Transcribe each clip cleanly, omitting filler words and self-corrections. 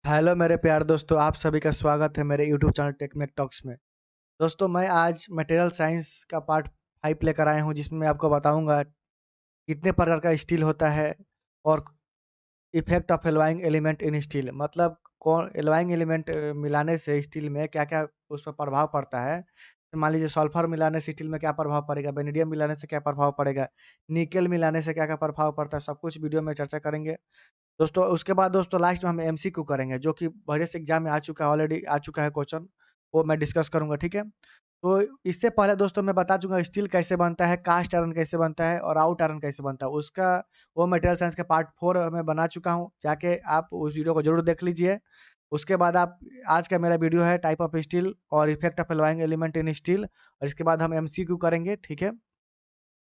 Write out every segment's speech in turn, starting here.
Hello मेरे प्यारे दोस्तों, आप सभी का स्वागत है मेरे यूट्यूब चैनल टेक्मेक टॉक्स में। दोस्तों, मैं आज मटेरियल साइंस का पार्ट 5 लेकर आया हूं, जिसमें मैं आपको बताऊंगा कितने प्रकार का स्टील होता है और effect of alloying element in steel. मतलब कौन एल्वाइंग एलिमेंट मिलाने से स्टील में क्या-क्या उस पर प्रभाव पड़ता है। तो मान लीजिए सल्फर मिलाने से स्टील में क्या प्रभाव पड़ेगा, वेनेडियम मिलाने से क्या प्रभाव पड़ेगा, निकेल मिलाने से क्या-क्या प्रभाव पड़ता है, सब कुछ वीडियो में चर्चा करेंगे। दोस्तों उसके बाद दोस्तों लास्ट में हम एमसीक्यू करेंगे, जो कि various एग्जाम में आ चुका है, ऑलरेडी आ चुका है क्वेश्चन, वो मैं डिस्कस करूँगा, ठीक है? तो इससे पहले दोस्तों मैं बता चूँगा स्टील कैसे बनता है, कास्ट आयरन कैसे बनता है और आउट आयरन कैसे बनता है। उसका वो मटेरियल साइंस का पार्ट 4 मैं बना चुका हूँ, जाके आप उस वीडियो को ज़रूर देख लीजिए। उसके बाद आप आज का मेरा वीडियो है टाइप ऑफ स्टील और effect of alloying element in steel, और इसके बाद हम एमसीक्यू करेंगे, ठीक है?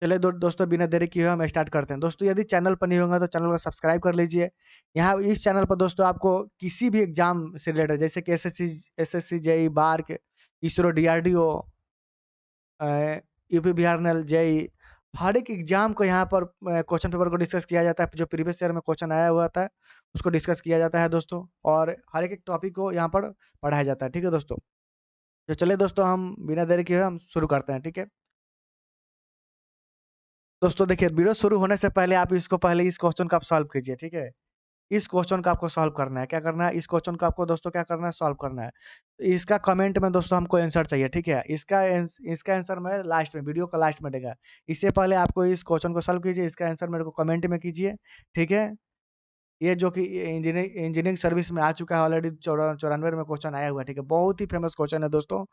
चलिए दोस्तों बिना देरी किए हुए हम स्टार्ट करते हैं। दोस्तों यदि चैनल पर नहीं होंगे तो चैनल को सब्सक्राइब कर लीजिए। यहाँ इस चैनल पर दोस्तों आपको किसी भी एग्जाम से रिलेटेड, जैसे कि SSC, JEE, BARC, ISRO, DRDO, UP Bihar नल, जेईई, हर एक एग्जाम को यहाँ पर क्वेश्चन पेपर को डिस्कस किया जाता है। जो प्रीवियस ईयर में क्वेश्चन आया हुआ था उसको डिस्कस किया जाता है दोस्तों, और हर एक टॉपिक को यहाँ पर पढ़ाया जाता है, ठीक है दोस्तों? तो चलिए दोस्तों हम बिना देरी किए हुए हम शुरू करते हैं, ठीक है? दोस्तों देखिए, वीडियो शुरू होने से पहले आप इसको पहले इस क्वेश्चन को आप सॉल्व कीजिए, ठीक है? इस क्वेश्चन को आपको सॉल्व करना है। क्या करना है? इस क्वेश्चन को आपको दोस्तों क्या करना है? सॉल्व करना है। इसका कमेंट में दोस्तों हमको आंसर चाहिए, ठीक है? इसका आंसर मैं लास्ट में, वीडियो का लास्ट में देगा। इससे पहले आपको इस क्वेश्चन को सॉल्व कीजिए, इसका आंसर मेरे को कमेंट में कीजिए, ठीक है? ये जो कि इंजीनियरिंग सर्विस में आ चुका है ऑलरेडी, 94 में क्वेश्चन आया हुआ है, ठीक है? बहुत ही फेमस क्वेश्चन है दोस्तों,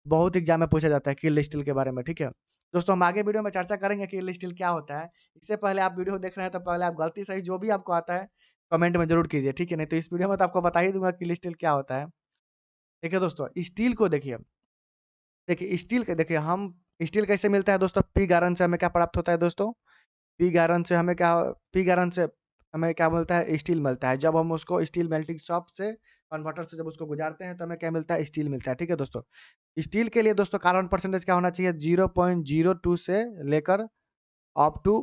बहुत एग्जाम में पूछा जाता है किल स्टील के बारे में, ठीक है? दोस्तों हम आगे वीडियो में चर्चा करेंगे किल स्टील क्या होता है। इससे पहले आप वीडियो देख रहे हैं तो पहले आप गलती सही जो भी आपको आता है कमेंट में ज़रूर कीजिए, ठीक है? नहीं तो इस वीडियो में तो आपको बता ही दूँगा किल स्टील क्या होता है। देखिए दोस्तों, स्टील को देखिए, स्टील के देखिए हम स्टील कैसे मिलता है दोस्तों, पिग आयरन से हमें क्या प्राप्त होता है दोस्तों? पिग आयरन से हमें क्या मिलता है? स्टील मिलता है। जब हम उसको स्टील मेल्टिंग शॉप से, कन्वर्टर से जब उसको गुजारते हैं तो हमें क्या मिलता है? स्टील मिलता है, ठीक है दोस्तों? स्टील के लिए दोस्तों कार्बन परसेंटेज क्या होना चाहिए? 0.02 से लेकर अप टू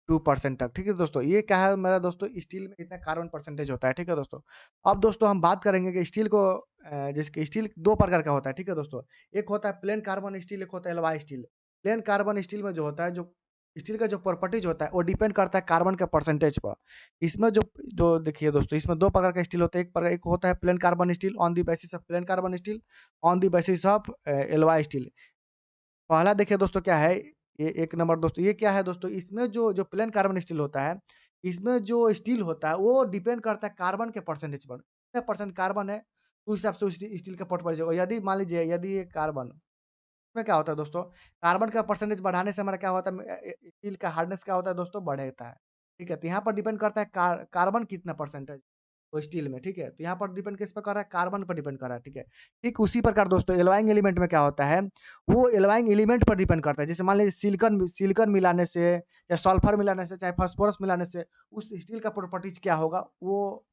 2% तक, ठीक है दोस्तों? ये क्या है मेरा दोस्तों, स्टील में कितना कार्बन परसेंटेज होता है, ठीक है दोस्तों? अब दोस्तों हम बात करेंगे कि स्टील को जैसे कि स्टील 2 प्रकार का होता है, ठीक है दोस्तों? एक होता है प्लेन कार्बन स्टील, एक होता है alloy steel. Plane carbon steel में जो होता है, जो स्टील का जो प्रॉपर्टीज होता है वो डिपेंड करता है कार्बन के परसेंटेज पर। इसमें जो जो देखिए दोस्तों, इसमें 2 प्रकार का स्टील होता है। एक होता है plane carbon steel on the basis of plane carbon steel, on the basis of alloy steel. पहला देखिए दोस्तों क्या है, ये 1 नंबर दोस्तों, ये क्या है दोस्तों, इसमें जो जो प्लेन कार्बन स्टील होता है, इसमें जो स्टील होता है वो डिपेंड करता है कार्बन के परसेंटेज पर। कितना परसेंट कार्बन है, उस हिसाब से उस स्टील का परसेंटेज होगा। यदि मान लीजिए यदि ये कार्बन में क्या होता है दोस्तों, कार्बन का परसेंटेज बढ़ाने से हमारा क्या होता है, स्टील का हार्डनेस क्या होता है दोस्तों, बढ़ता है। ठीक है? तो यहाँ पर डिपेंड करता है कार्बन कितना परसेंटेज वो स्टील में, ठीक है? तो यहाँ पर डिपेंड किस पे कर रहा है, कार्बन पर डिपेंड कर रहा है, ठीक है? ठीक उसी प्रकार दोस्तों एल्वाइंग एलिमेंट में क्या होता है, वो एल्वाइंग एलिमेंट पर डिपेंड करता है। जैसे मान लीजिए सिलिकॉन मिलाने से या सल्फर मिलाने से, चाहे फास्फोरस मिलाने से उस स्टील का प्रॉपर्टीज क्या होगा, वो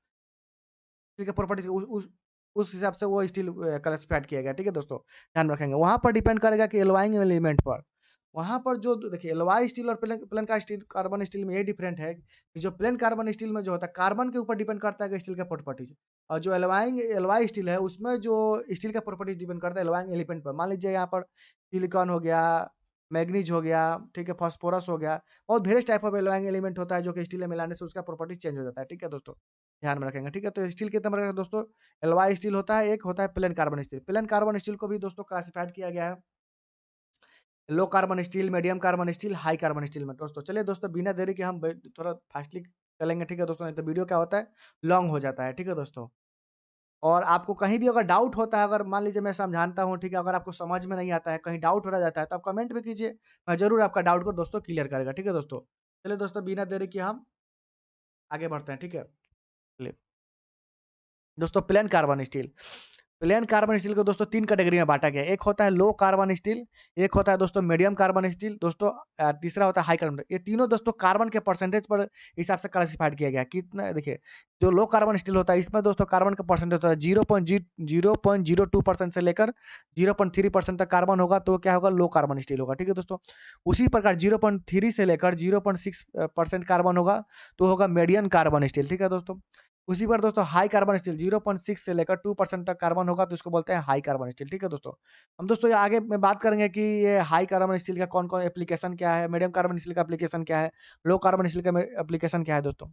स्टील के प्रॉपर्टीज उस हिसाब से वो स्टील क्लासिफाइड किया गया, ठीक है दोस्तों? ध्यान रखेंगे। वहाँ पर डिपेंड करेगा कि एल्वाइंग एलिमेंट पर। वहाँ पर जो देखिए एलॉय स्टील और प्लेन प्लेन का स्टील, कार्बन स्टील में ये डिफरेंट है कि जो प्लेन कार्बन स्टील में जो होता है, कार्बन के ऊपर डिपेंड करता है कि स्टील का प्रॉपर्टीज, और जो एलॉय स्टील है उसमें जो स्टील का प्रॉपर्टीज डिपेंड करता है एलॉइंग एलिमेंट पर। मान लीजिए यहाँ पर सिलिकॉन हो गया, मैग्नीज हो गया, ठीक है, फास्फोरस हो गया, और various type of alloying element होता है जो कि स्टील में मिलाने से उसका प्रॉपर्टीज चेंज हो जाता है, ठीक है दोस्तों? ध्यान में रखेंगे, ठीक है? तो स्टील कितने प्रकार का दोस्तों, एलॉय स्टील होता है, एक होता है plane carbon steel. Plane carbon steel को भी दोस्तों क्लासिफाइड किया गया है low carbon steel, medium carbon steel, high carbon steel में दोस्तों। चलिए दोस्तों बिना देरी के हम थोड़ा फास्टली चलेंगे, ठीक है दोस्तों? नहीं तो वीडियो क्या होता है, लॉन्ग हो जाता है, ठीक है दोस्तों? और आपको कहीं भी अगर डाउट होता है, अगर मान लीजिए मैं समझाता हूँ, ठीक है, अगर आपको समझ में नहीं आता है, कहीं डाउट रह जाता है, तो आप कमेंट भी कीजिए, मैं ज़रूर आपका डाउट को दोस्तों क्लियर करेगा, ठीक है दोस्तों? चलिए दोस्तों बिना देरी के हम आगे बढ़ते हैं, ठीक है? चलिए दोस्तों, प्लेन कार्बन स्टील को दोस्तों 3 कैटेगरी में बाँटा गया है। एक होता है लो कार्बन स्टील, एक होता है दोस्तों मीडियम कार्बन स्टील, दोस्तों तीसरा होता है हाई कार्बन। ये तीनों दोस्तों कार्बन के परसेंटेज पर हिसाब से क्लासिफाइड किया गया है। कितना देखिए, जो लो कार्बन स्टील होता है इसमें दोस्तों कार्बन का परसेंटेज होता है 0.02% से लेकर 0.3% तक कार्बन होगा तो क्या होगा, लो कार्बन स्टील होगा। ठीक है दोस्तों, उसी प्रकार 0.3 से लेकर 0.6% कार्बन होगा तो होगा मीडियम कार्बन स्टील। ठीक है दोस्तों, उसी पर दोस्तों हाई कार्बन स्टील 0.6 से लेकर 2% तक कार्बन होगा तो इसको बोलते हैं हाई कार्बन स्टील। ठीक है दोस्तों, हम दोस्तों ये आगे में बात करेंगे कि ये हाई कार्बन स्टील का कौन कौन एप्लीकेशन क्या है, मीडियम कार्बन स्टील का एप्लीकेशन क्या है, लो कार्बन स्टील का एप्लीकेशन क्या है दोस्तों।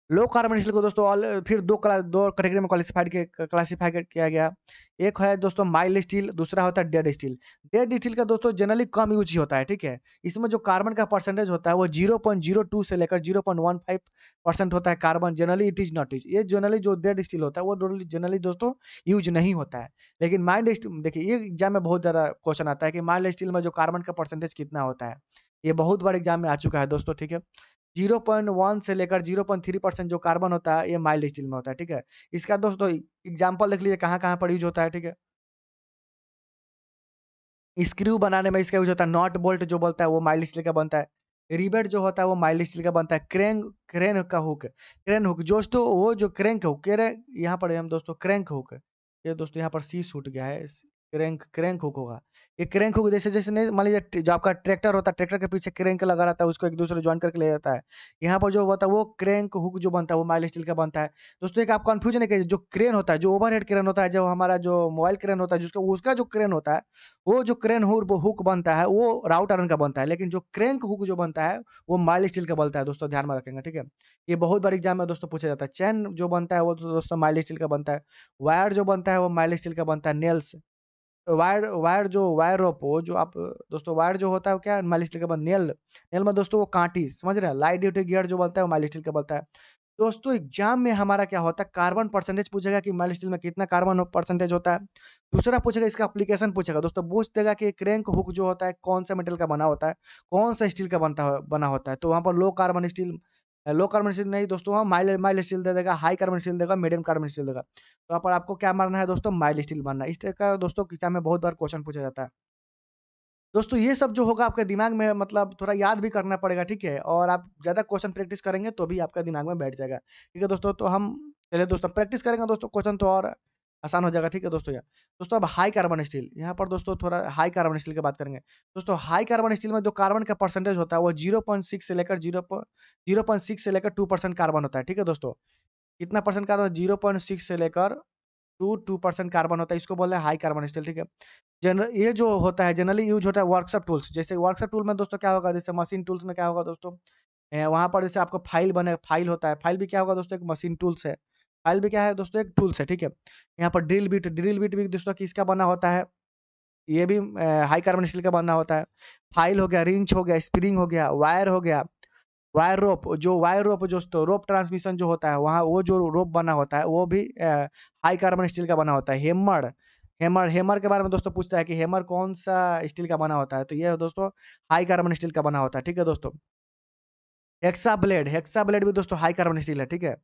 लो कार्बन स्टील को दोस्तों फिर दो कैटेगरी में क्लासिफाई किया गया। एक है दोस्तों माइल्ड स्टील, दूसरा होता है डेड स्टील। डेड स्टील का दोस्तों जनरली कम यूज ही होता है। ठीक है, इसमें जो कार्बन का परसेंटेज होता है वो 0.02 से लेकर 0.15% होता है carbon. Generally it is not use, ये जनरली जो डेड स्टील होता है वो जनरली दोस्तों यूज नहीं होता है। लेकिन माइल्ड स्टील देखिए, ये एग्जाम में बहुत ज़्यादा क्वेश्चन आता है कि माइल्ड स्टील में जो कार्बन का परसेंटेज कितना होता है। ये बहुत बार एग्जाम में आ चुका है दोस्तों। ठीक है, 0.1 से लेकर 0.3% जो कार्बन होता है ये माइल्ड स्टील में होता है। ठीक है, इसका दोस्तों एग्जाम्पल देख लीजिए कहाँ-कहाँ पर यूज़ होता है। ठीक है, स्क्रू बनाने में इसका यूज़ होता है, नट बोल्ट जो बोलता है वो माइल्ड स्टील का बनता है। रिवेट जो होता है वो माइल्ड स्टील का बनता है। क्रेन का हुक, क्रेन हुक दोस्तों वो जो क्रैंक हुक यहाँ पर है हम दोस्तों क्रैंक हुक। ये दोस्तों यहाँ पर सी छूट गया है। क्रैंक क्रैंक हुक होगा। ये क्रैंक हुक जैसे-जैसे नहीं मान लीजिए जो आपका ट्रैक्टर होता है, ट्रैक्टर के पीछे क्रैंक लगा रहता है, उसको एक-दूसरे जॉइन करके ले जाता है। यहाँ पर जो होता है वो क्रैंक हुक जो बनता है वो माइल्ड स्टील का बनता है। दोस्तों एक आप कन्फ्यूज़न नहीं कीजिए, जो क्रेन होता है, जो ओवरहेड क्रेन होता है, जो हमारा जो मोबाइल क्रेन होता है, जिसका उसका जो क्रेन होता है, वो जो क्रेन हुक बनता है वो राउट आयरन का बनता है। लेकिन जो क्रैंक हुक जो बनता है वो माइल्ड स्टील का बनता है दोस्तों, ध्यान में रखेंगे। ठीक है, ये बहुत बार एग्जाम में दोस्तों पूछा जाता है। चैन जो बनता है वो तो दोस्तों माइल्ड स्टील का बनता है। वायर जो बनता है वो माइल्ड स्टील का बनता है। नेल्स वायर वायर जो वायर रोप वो जो आप दोस्तों वायर जो होता है वो क्या माइल्ड स्टील का नेल नेल में दोस्तों वो कांटी समझ रहे हैं। लाइट ड्यूटी गियर जो बनता है वो माइल्ड स्टील का बनता है। दोस्तों एग्जाम में हमारा क्या होता है, कार्बन परसेंटेज पूछेगा कि माइल्ड स्टील में कितना कार्बन परसेंटेज होता है। दूसरा पूछेगा इसका एप्लीकेशन पूछेगा दोस्तों, पूछ देगा कि क्रैंक हुक जो होता है कौन सा मेटल का बना होता है, कौन सा स्टील का बना होता है। तो वहाँ पर लो कार्बन स्टील नहीं दोस्तों, वहाँ माइल्ड माइल्ड स्टील दे देगा, हाई कार्बन स्टील देगा, मीडियम कार्बन स्टील देगा। तो यहाँ पर आपको क्या मानना है दोस्तों, माइल्ड स्टील मानना है। इस तरह का दोस्तों एग्जाम में बहुत बार क्वेश्चन पूछा जाता है। दोस्तों ये सब जो होगा आपके दिमाग में मतलब थोड़ा याद भी करना पड़ेगा। ठीक है, और आप ज़्यादा क्वेश्चन प्रैक्टिस करेंगे तो भी आपका दिमाग में बैठ जाएगा। ठीक है दोस्तों, तो हम चलिए दोस्तों प्रैक्टिस करेंगे दोस्तों, क्वेश्चन तो और आसान हो जाएगा। ठीक है दोस्तों, दोस्तों अब हाई कार्बन स्टील, यहाँ पर दोस्तों थोड़ा हाई कार्बन स्टील की बात करेंगे। दोस्तों हाई कार्बन स्टील में जो कार्बन का परसेंटेज होता है वो 0.6 से लेकर 2% कार्बन होता है। ठीक है दोस्तों, कितना परसेंट कार्बन, 0.6 से लेकर 2% कार्बन होता है, इसको बोल रहे हैं हाई कार्बन स्टील। ठीक है, ये जो होता है जनरली यूज होता है वर्कशॉप टूल्स। जैसे वर्कशॉप टूल में दोस्तों क्या होगा, जैसे मशीन टूल्स में क्या होगा दोस्तों, वहाँ पर जैसे आपको फाइल होता है, फाइल भी क्या होगा दोस्तों, एक मशीन टूल्स है। फाइल भी क्या है दोस्तों, एक टूल्स है। ठीक है, यहाँ पर ड्रिल बिट भी दोस्तों किसका बना होता है, ये भी हाई कार्बन स्टील का बना होता है। फाइल हो गया, रिंच हो गया, स्प्रिंग हो गया, वायर हो गया, वायर रोप जो रोप ट्रांसमिशन जो होता है वहाँ वो जो रोप बना होता है वो भी हाई कार्बन स्टील का बना होता है। हेमर के बारे में दोस्तों पूछता है कि हेमर कौन सा स्टील का बना होता है, तो ये दोस्तों हाई कार्बन स्टील का बना होता है। ठीक है दोस्तों, हेक्सा ब्लेड भी दोस्तों हाई कार्बन स्टील है। ठीक है,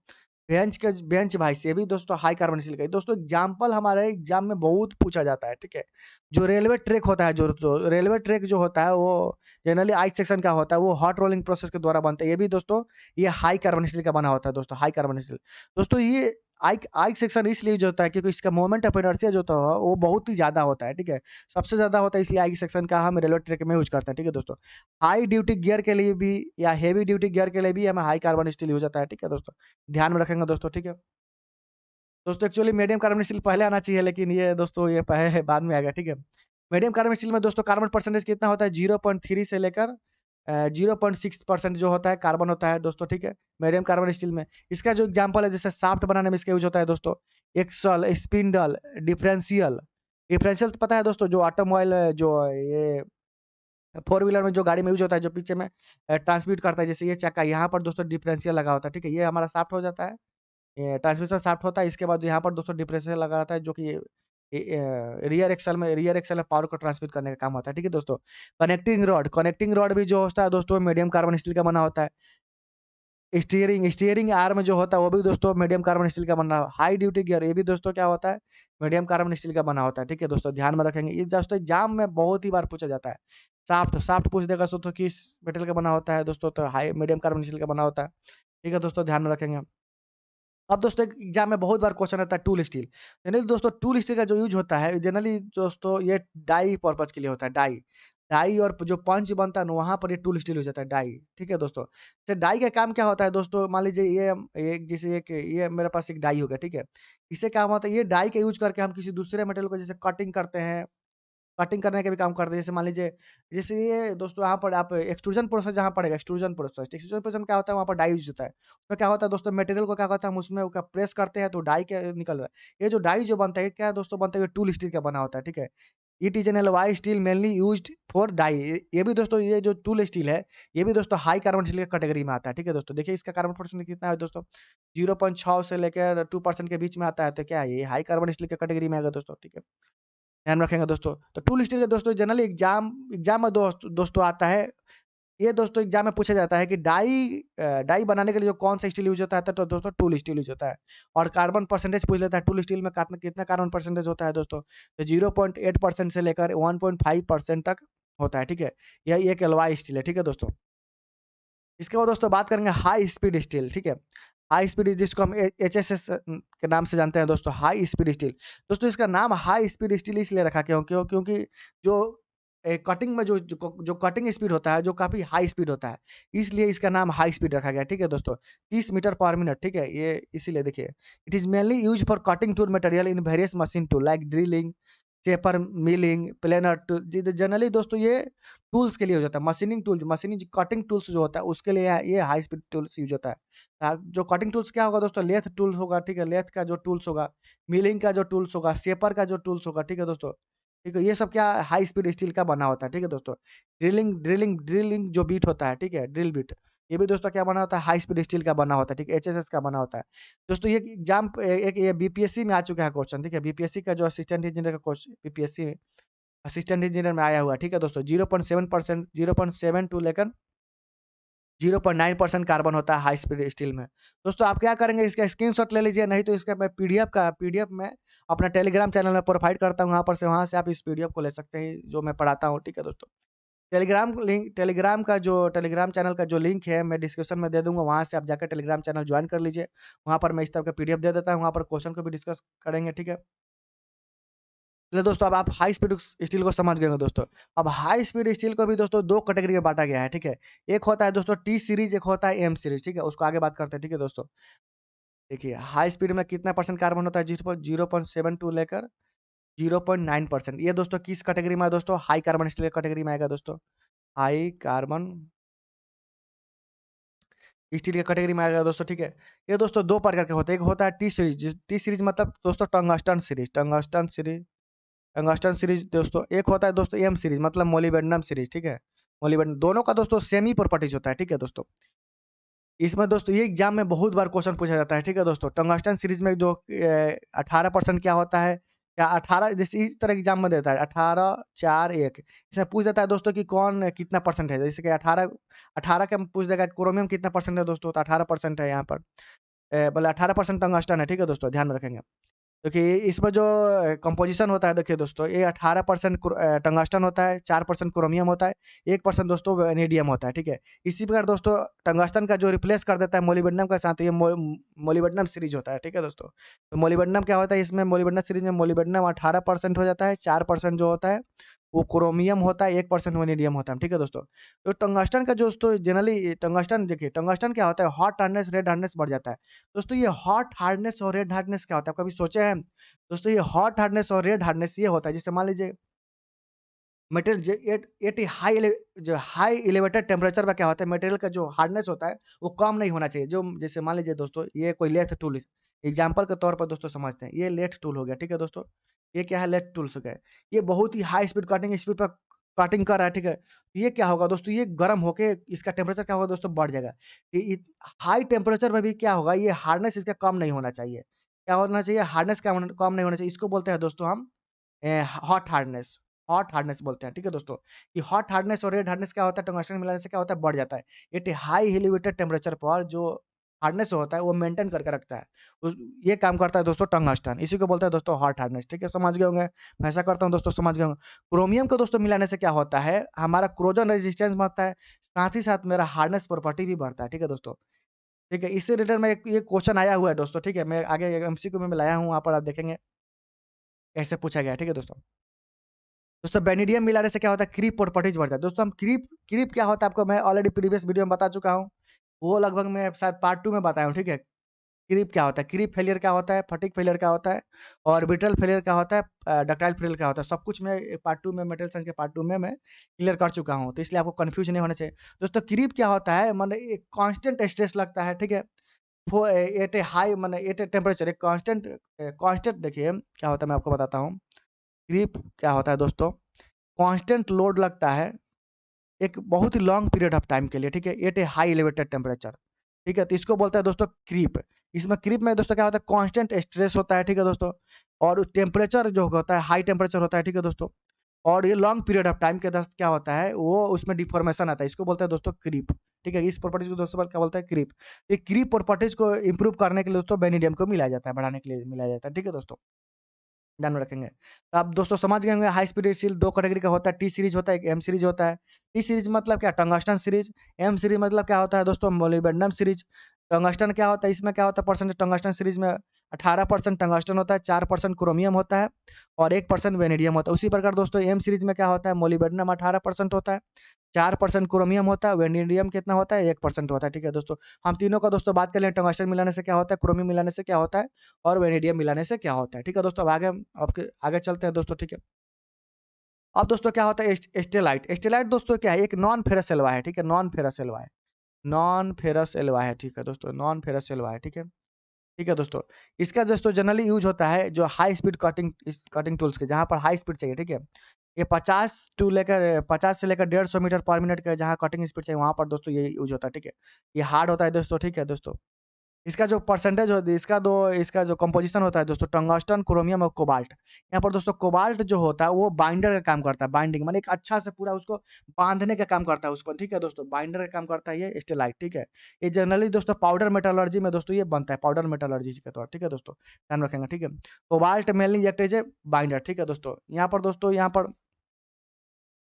बेंच भाई से भी दोस्तों हाई कार्बन स्टील का है। दोस्तों एग्जाम्पल हमारे एग्जाम में बहुत पूछा जाता है। ठीक है, जो रेलवे ट्रैक होता है, जो तो रेलवे ट्रैक जो होता है वो जनरली आई सेक्शन का होता है, वो हॉट रोलिंग प्रोसेस के द्वारा बनता है। ये भी दोस्तों ये हाई कार्बन स्टील का बना होता है दोस्तों, हाई कार्बन स्टील। दोस्तों ये आई आई सेक्शन इसलिए जो होता है क्योंकि इसका मोमेंट ऑफ इनर्शिया जो होता है वो बहुत ही ज़्यादा होता है। ठीक है, सबसे ज़्यादा होता है, इसलिए आई सेक्शन का हम रेलवे ट्रैक में यूज करते हैं। ठीक है दोस्तों, हाई ड्यूटी गियर के लिए भी या हेवी ड्यूटी गियर के लिए भी हमें हाई कार्बन स्टील यूज होता है। ठीक है दोस्तों, ध्यान में रखेंगे दोस्तों। ठीक है दोस्तों, एक्चुअली मीडियम कार्बन स्टील पहले आना चाहिए, लेकिन ये दोस्तों ये पहले बाद में आ गया। ठीक है, मीडियम कार्बन स्टील में दोस्तों कार्बन परसेंटेज कितना होता है, 0.3 से लेकर 0.6% जो होता है कार्बन होता है दोस्तों। ठीक है, मीडियम कार्बन स्टील में इसका जो एग्जाम्पल है, जैसे साफ्ट बनाने में इसका यूज होता है दोस्तों, एक्सल, स्पिंडल, डिफरेंशियल। डिफरेंशियल तो पता है दोस्तों, जो ऑटोमोबाइल जो ये फोर व्हीलर में जो गाड़ी में यूज होता है, जो पीछे में ट्रांसमिट करता है, जैसे ये चक्का, यहाँ पर दोस्तों डिफरेंशियल लगा होता है। ठीक है, ये हमारा साफ्ट हो जाता है, ये ट्रांसमिशन शाफ्ट होता है। इसके बाद यहाँ पर दोस्तों डिफरेंशियल लगा रहता है, जो कि रियर एक्सल में पावर को ट्रांसमिट करने का काम होता है। ठीक है दोस्तों, कनेक्टिंग रॉड भी जो होता है दोस्तों मीडियम कार्बन स्टील का बना होता है। स्टीयरिंग आर्म जो होता है वो भी दोस्तों मीडियम कार्बन स्टील का बना। हाई ड्यूटी गियर ये भी दोस्तों क्या होता है, मीडियम कार्बन स्टील का बना होता है। ठीक है दोस्तों, ध्यान में रखेंगे, ये दोस्तों एग्जाम में बहुत ही बार पूछा जाता है। साफ्ट पूछ देगा दोस्तों किस मेटल का बना होता है दोस्तों, तो हाई मीडियम कार्बन स्टील का बना होता है। ठीक है दोस्तों, ध्यान में रखेंगे। अब दोस्तों एक एग्जाम में बहुत बार क्वेश्चन आता है टूल स्टील। जनरली दोस्तों टूल स्टील का जो यूज़ होता है जनरली दोस्तों ये डाई पर्पज़ के लिए होता है डाई। डाई और जो पंच बनता है ना वहाँ पर ये टूल स्टील यूज़ होता है डाई, ठीक है दोस्तों? तो डाई का काम क्या होता है दोस्तों मान लीजिए ये जैसे एक ये मेरे पास एक डाई हो गया, ठीक है? इससे क्या होता है ये डाई का यूज़ करके हम किसी दूसरे मटेरियल को जैसे कटिंग करते हैं, कटिंग करने का भी काम करते हैं। जैसे मान लीजिए जैसे ये दोस्तों यहाँ पर आप एक्सट्रूजन प्रोसेस जहाँ पड़ेगा एक्सट्रूजन प्रोसेस क्या होता है वहाँ पर डाई यूज़ होता है। उसमें क्या होता है दोस्तों मटेरियल को क्या होता है हम उसमें क्या प्रेस करते हैं तो डाई क्या निकल रहा है। ये जो डाई जो बनता है ये क्या है दोस्तों बनता है ये टूल स्टील का बना होता है, ठीक है? It is an alloy steel mainly used for die. ये भी दोस्तों ये जो टूल स्टील है, ये भी दोस्तों हाई कार्बन स्टील की कैटेगरी में आता है, ठीक है दोस्तों? देखिए इसका कार्बन परसेंट कितना है दोस्तों 0.6 से लेकर 2% के बीच में आता है, तो क्या है ये हाई कार्बन स्टील की कैटेगरी में आएगा दोस्तों, ठीक है? ध्यान रखेंगे दोस्तों। तो टूल स्टील दोस्तों जनरली एग्ज़ाम में दोस्तों आता है। ये दोस्तों एग्ज़ाम में पूछा जाता है कि डाई बनाने के लिए जो कौन-सा स्टील यूज़ होता है तो दोस्तों टूल स्टील यूज़ होता है। और कार्बन परसेंटेज पूछ लेता है टूल स्टील में कातना कितना कार्बन परसेंटेज होता है दोस्तों? तो 0.8% से लेकर 1.5% तक होता है, ठीक है? यह एक एलॉय स्टील है, ठीक है दोस्तों? इसके बाद दोस्तों बात करेंगे हाई स्पीड स्टील, ठीक है? हाई स्पीड जिसको हम एचएसएस के नाम से जानते हैं दोस्तों हाई स्पीड स्टील। दोस्तों इसका नाम हाई स्पीड स्टील इसलिए रखा क्योंकि जो कटिंग में जो कटिंग स्पीड होता है जो काफ़ी हाई स्पीड होता है, इसलिए इसका नाम हाई स्पीड रखा गया, ठीक है दोस्तों? 30 मीटर पर मिनट, ठीक है? ये इसीलिए देखिए, it is mainly used for cutting tool material in various machine tool like drilling, shaper milling, planer tool generally दोस्तों ये टूल्स के लिए हो जाता है। मशीनिंग कटिंग टूल्स जो होता है उसके लिए ये हाई स्पीड टूल्स यूज़ होता है। जो कटिंग टूल्स क्या होगा दोस्तों लेथ टूल होगा, ठीक है? लेथ का जो टूल्स होगा, मिलिंग का जो टूल्स होगा, शेपर का जो टूल्स होगा, ठीक है दोस्तों? ठीक है? ये सब क्या हाई स्पीड स्टील का बना होता है, ठीक है दोस्तों? ड्रिलिंग जो बीट होता है, ठीक है? ड्रिल बीट, ये भी दोस्तों क्या बना होता है हाई स्पीड स्टील का बना होता है, ठीक है? एचएसएस का बना होता है। दोस्तों ये एग्ज़ाम एक ये बीपीएससी में आ चुका है क्वेश्चन, ठीक है? बीपीएससी का जो असिस्टेंट इंजीनियर का बीपीएससी में असिस्टेंट इंजीनियर में आया हुआ है, ठीक है दोस्तों? 0.7% 0.7 टू लेकर 0.9% कार्बन होता है हाई स्पीड स्टील में। दोस्तों आप क्या करेंगे इसका स्क्रीनशॉट ले लीजिए, नहीं तो इसका मैं पीडीएफ में अपना टेलीग्राम चैनल में प्रोवाइड करता हूँ, वहाँ से आप इस पीडीएफ को ले सकते हैं, जो मैं पढ़ाता हूँ, ठीक है दोस्तों? टेलीग्राम चैनल का जो लिंक है मैं डिस्क्रिप्शन में दे दूँगा, वहाँ से आप जाकर टेलीग्राम चैनल जॉइन कर लीजिए। वहाँ पर मैं इस तरह का पीडीएफ दे देता हूँ, वहाँ पर क्वेश्चन को भी डिस्कस करेंगे, ठीक है? चलिए दोस्तों अब आप हाई स्पीड स्टील को समझ गए होंगे दोस्तों। अब हाई स्पीड स्टील को भी दोस्तों 2 कैटेगरी में बाँटा गया है, ठीक है? एक होता है दोस्तों टी सीरीज़, एक होता है एम सीरीज़, ठीक है? उसको आगे बात करते हैं, ठीक है दोस्तों? देखिए हाई स्पीड में कितना परसेंट कार्बन होता है 0.72 लेकर 0.9%। ये दोस्तों किस कैटेगरी में है दोस्तों? हाई कार्बन स्टील कैटेगरी में आएगा दोस्तों। हाई कार्बन स्टील के कैटेगरी में आएगा दोस्तों, ठीक है? ये दोस्तों 2 प्रकार के होते हैं, एक होता है टी सीरीज़ मतलब दोस्तों टंगस्टन सीरीज़ दोस्तों, एक होता है दोस्तों एम सीरीज़ मतलब मोलिब्डेनम सीरीज़, ठीक है? मोलिब्डेनम दोनों का दोस्तों सेम ही प्रॉपर्टीज़ होता है, ठीक है दोस्तों? इसमें दोस्तों ये एग्ज़ाम में बहुत बार क्वेश्चन पूछा जाता है, ठीक है दोस्तों? टंगस्टन सीरीज़ में जो 18% क्या होता है? या 18 जैसे इस तरह एग्ज़ाम में देता है 18, 4, 1 इसमें पूछ देता है दोस्तों कि कौन कितना परसेंट है? जैसे कि 18 का पूछ देगा क्रोमियम कितना परसेंट है दोस्तों? तो 18% है यहाँ पर। बोले 18% टंगस्टन है, ठीक है दोस्तों? ध्यान में रखेंगे। देखिए इसमें जो कंपोज़िशन होता है देखिए दोस्तों ये 18% टंगस्टन होता है, 4% क्रोमियम होता है, 1% दोस्तों वैनेडियम होता है, ठीक है? इसी प्रकार दोस्तों टंगस्टन का जो रिप्लेस कर देता है मोलिब्डेनम के साथ, ये मोलिब्डेनम सीरीज़ होता है, ठीक है दोस्तों? तो मोलिब्डेनम क्या होता है इसमें मोलिब्डेनम सीरीज़ में मोलिब्डेनम 18% हो जाता है, 4% जो होता है वो क्रोमियम होता है, 1% वैनेडियम होता है, ठीक है दोस्तों? तो टंगस्टन का जो दोस्तों जनरली टंगस्टन देखिए टंगस्टन क्या होता है हॉट हार्डनेस, रेड हार्डनेस बढ़ जाता है। दोस्तों ये हॉट हार्डनेस और रेड हार्डनेस क्या होता है? कभी सोचे हैं? दोस्तों ये हॉट हार्डनेस और रेड हार्डनेस ये होता है जैसे मान लीजिए मटेरियल एट जो हाई एलिवेटेड टेम्परेचर पे क्या होता है मटेरियल का जो हार्डनेस होता है वो कम नहीं होना चाहिए। जो जैसे मान लीजिए दोस्तों ये कोई लेथ टूल एग्जांपल के तौर पर दोस्तों समझते हैं। ये लेथ टूल हो गया, ठीक है दोस्तों? ये क्या है लेथ टूल्स हो गए। ये बहुत ही हाई स्पीड कटिंग स्पीड पर कटिंग कर रहा है, ठीक है? ये क्या होगा दोस्तों ये गर्म होके इसका टेम्परेचर क्या होगा दोस्तों बढ़ जाएगा। ये हाई टेम्परेचर में भी क्या होगा ये हार्डनेस इसका कम नहीं होना चाहिए। क्या होना चाहिए? हार्डनेस कम नहीं होना चाहिए। इसको बोलते हैं दोस्तों हम हॉट हार्डनेस बोलते हैं, ठीक है दोस्तों? कि हॉट हार्डनेस और रेड हार्डनेस क्या होता है टंगस्टन मिलाने से क्या होता है बढ़ जाता है। इट हाई एलिवेटेड टेम्परेचर पर जो हार्डनेस होता है वो मेंटेन करके रखता है। उस ये काम करता है दोस्तों टंगस्टन, इसी को बोलते हैं दोस्तों हॉट हार्डनेस, ठीक है? समझ गए होंगे, मैं ऐसा करता हूँ दोस्तों समझ गए होंगे। क्रोमियम को दोस्तों मिलाने से क्या होता है हमारा कोरोजन रेजिस्टेंस बढ़ता है, साथ ही साथ मेरा हार्डनेस प्रॉपर्टी भी बढ़ता है, ठीक है दोस्तों? ठीक है? इससे रिलेटेड मैं एक ये क्वेश्चन आया हुआ है दोस्तों, ठीक है? मैं आगे एमसीक्यू में लाया हूँ, वहाँ पर आप देखेंगे कैसे पूछा गया है, ठीक है दोस्तों? दोस्तों वेनेडियम मिलाने से क्या होता है, क्रीप प्रॉपर्टीज बढ़ जाता है। दोस्तों हम क्रीप क्या होता है आपको मैं ऑलरेडी प्रीवियस वीडियो में बता चुका हूँ। वो लगभग मैं शायद पार्ट 2 में बताया हूँ, ठीक है? क्रीप क्या होता है, क्रीप फेलियर क्या होता है, फटीग फेलियर क्या होता है, ऑर्बिटल फेलियर क्या होता है, डक्टाइल फेलियर क्या होता है, सब कुछ मैं पार्ट 2 में मेटल साइंस के पार्ट 2 में मैं क्लियर कर चुका हूँ। तो इसलिए आपको कन्फ्यूज़ नहीं होना चाहिए। दोस्तों क्रीप क्या होता है, माने एक कांस्टेंट स्ट्रेस लगता है, ठीक है? वो एट ए हाई माने एट ए टेम्परेचर एक कांस्टेंट देखिए क्या होता है मैं आपको बताता हूँ। क्रीप क्या होता है दोस्तों, कांस्टेंट लोड लगता है एक बहुत ही लॉन्ग पीरियड ऑफ टाइम के लिए, ठीक है? एट ए हाई एलिवेटेड टेम्परेचर, ठीक है? तो इसको बोलते हैं दोस्तों क्रीप। इसमें क्रीप में दोस्तों क्या होता है, कांस्टेंट स्ट्रेस होता है, ठीक है दोस्तों? और टेम्परेचर जो होता है हाई टेम्परेचर होता है, ठीक है दोस्तों? और ये लॉन्ग पीरियड ऑफ टाइम के दस क्या होता है, वो उसमें डिफॉर्मेशन आता है, इसको बोलते हैं दोस्तों क्रीप, ठीक है? इस प्रॉपर्टीज को दोस्तों क्या बोलते हैं, क्रीप। ये क्रीप प्रॉपर्टीज को इंप्रूव करने के लिए दोस्तों वेनेडियम को मिलाया जाता है, बढ़ाने के लिए मिलाया जाता है, ठीक है दोस्तों? ध्यान में रखेंगे। तो आप दोस्तों समझ गए होंगे हाई स्पीड स्टील 2 कैटेगरी का होता है, टी सीरीज होता है, एक एम सीरीज होता है। टी सीरीज मतलब क्या, टंगस्टन सीरीज। एम सीरीज मतलब क्या होता है दोस्तों, मोलिब्डेनम सीरीज। टंगस्टन क्या होता है, इसमें क्या होता है परसेंटेज, टंगस्टन सीरीज में 18% टंगस्टन होता है, 4% क्रोमियम होता है और 1% वेनेडियम होता है। उसी प्रकार दोस्तों एम सीरीज में क्या होता है, मोलिब्डेनम 18% होता है, 4% क्रोमियम होता है, वेनेडियम कितना होता है, 1% होता है, ठीक है दोस्तों? हम तीनों का दोस्तों बात कर लें, टंगस्टन मिलाने से क्या होता है, क्रोमियम मिलाने से क्या होता है और वेनेडियम मिलाने से क्या होता है, ठीक है दोस्तों? अब आगे हम आपके आगे चलते हैं दोस्तों, ठीक है? अब दोस्तों क्या होता है स्टेलाइट। स्टेलाइट दोस्तों क्या है, एक नॉन फेरस एलॉय है, ठीक है? नॉन फेरस एलॉय है, नॉन फेरस एलॉय है, ठीक है दोस्तों? नॉन फेरस एलॉय है, ठीक है? ठीक है दोस्तों, इसका दोस्तों जनरली यूज होता है जो हाई स्पीड कटिंग टूल्स के, जहाँ पर हाई स्पीड चाहिए, ठीक है? ये 50 से लेकर 150 मीटर पर मिनट का जहाँ कटिंग स्पीड चाहिए वहाँ पर दोस्तों ये यूज होता है, ठीक है? ये हार्ड होता है दोस्तों, ठीक है दोस्तों? इसका जो परसेंटेज हो इसका जो कंपोजिशन होता है दोस्तों, टंगस्टन, क्रोमियम और कोबाल्ट। यहाँ पर दोस्तों कोबाल्ट जो होता है वो बाइंडर का काम करता है, बाइंडिंग माने एक अच्छा से पूरा उसको बांधने का काम करता है उस पर, ठीक है दोस्तों? बाइंडर का काम करता है ये स्टेलाइट, ठीक है? ये जनरली दोस्तों पाउडर मेटलर्जी में दोस्तों ये बनता है, पाउडर मेटलर्जी के तौर, ठीक है दोस्तों? ध्यान रखेंगे, ठीक है? Cobalt mainly act as a binder, ठीक है दोस्तों? यहाँ पर दोस्तों यहाँ पर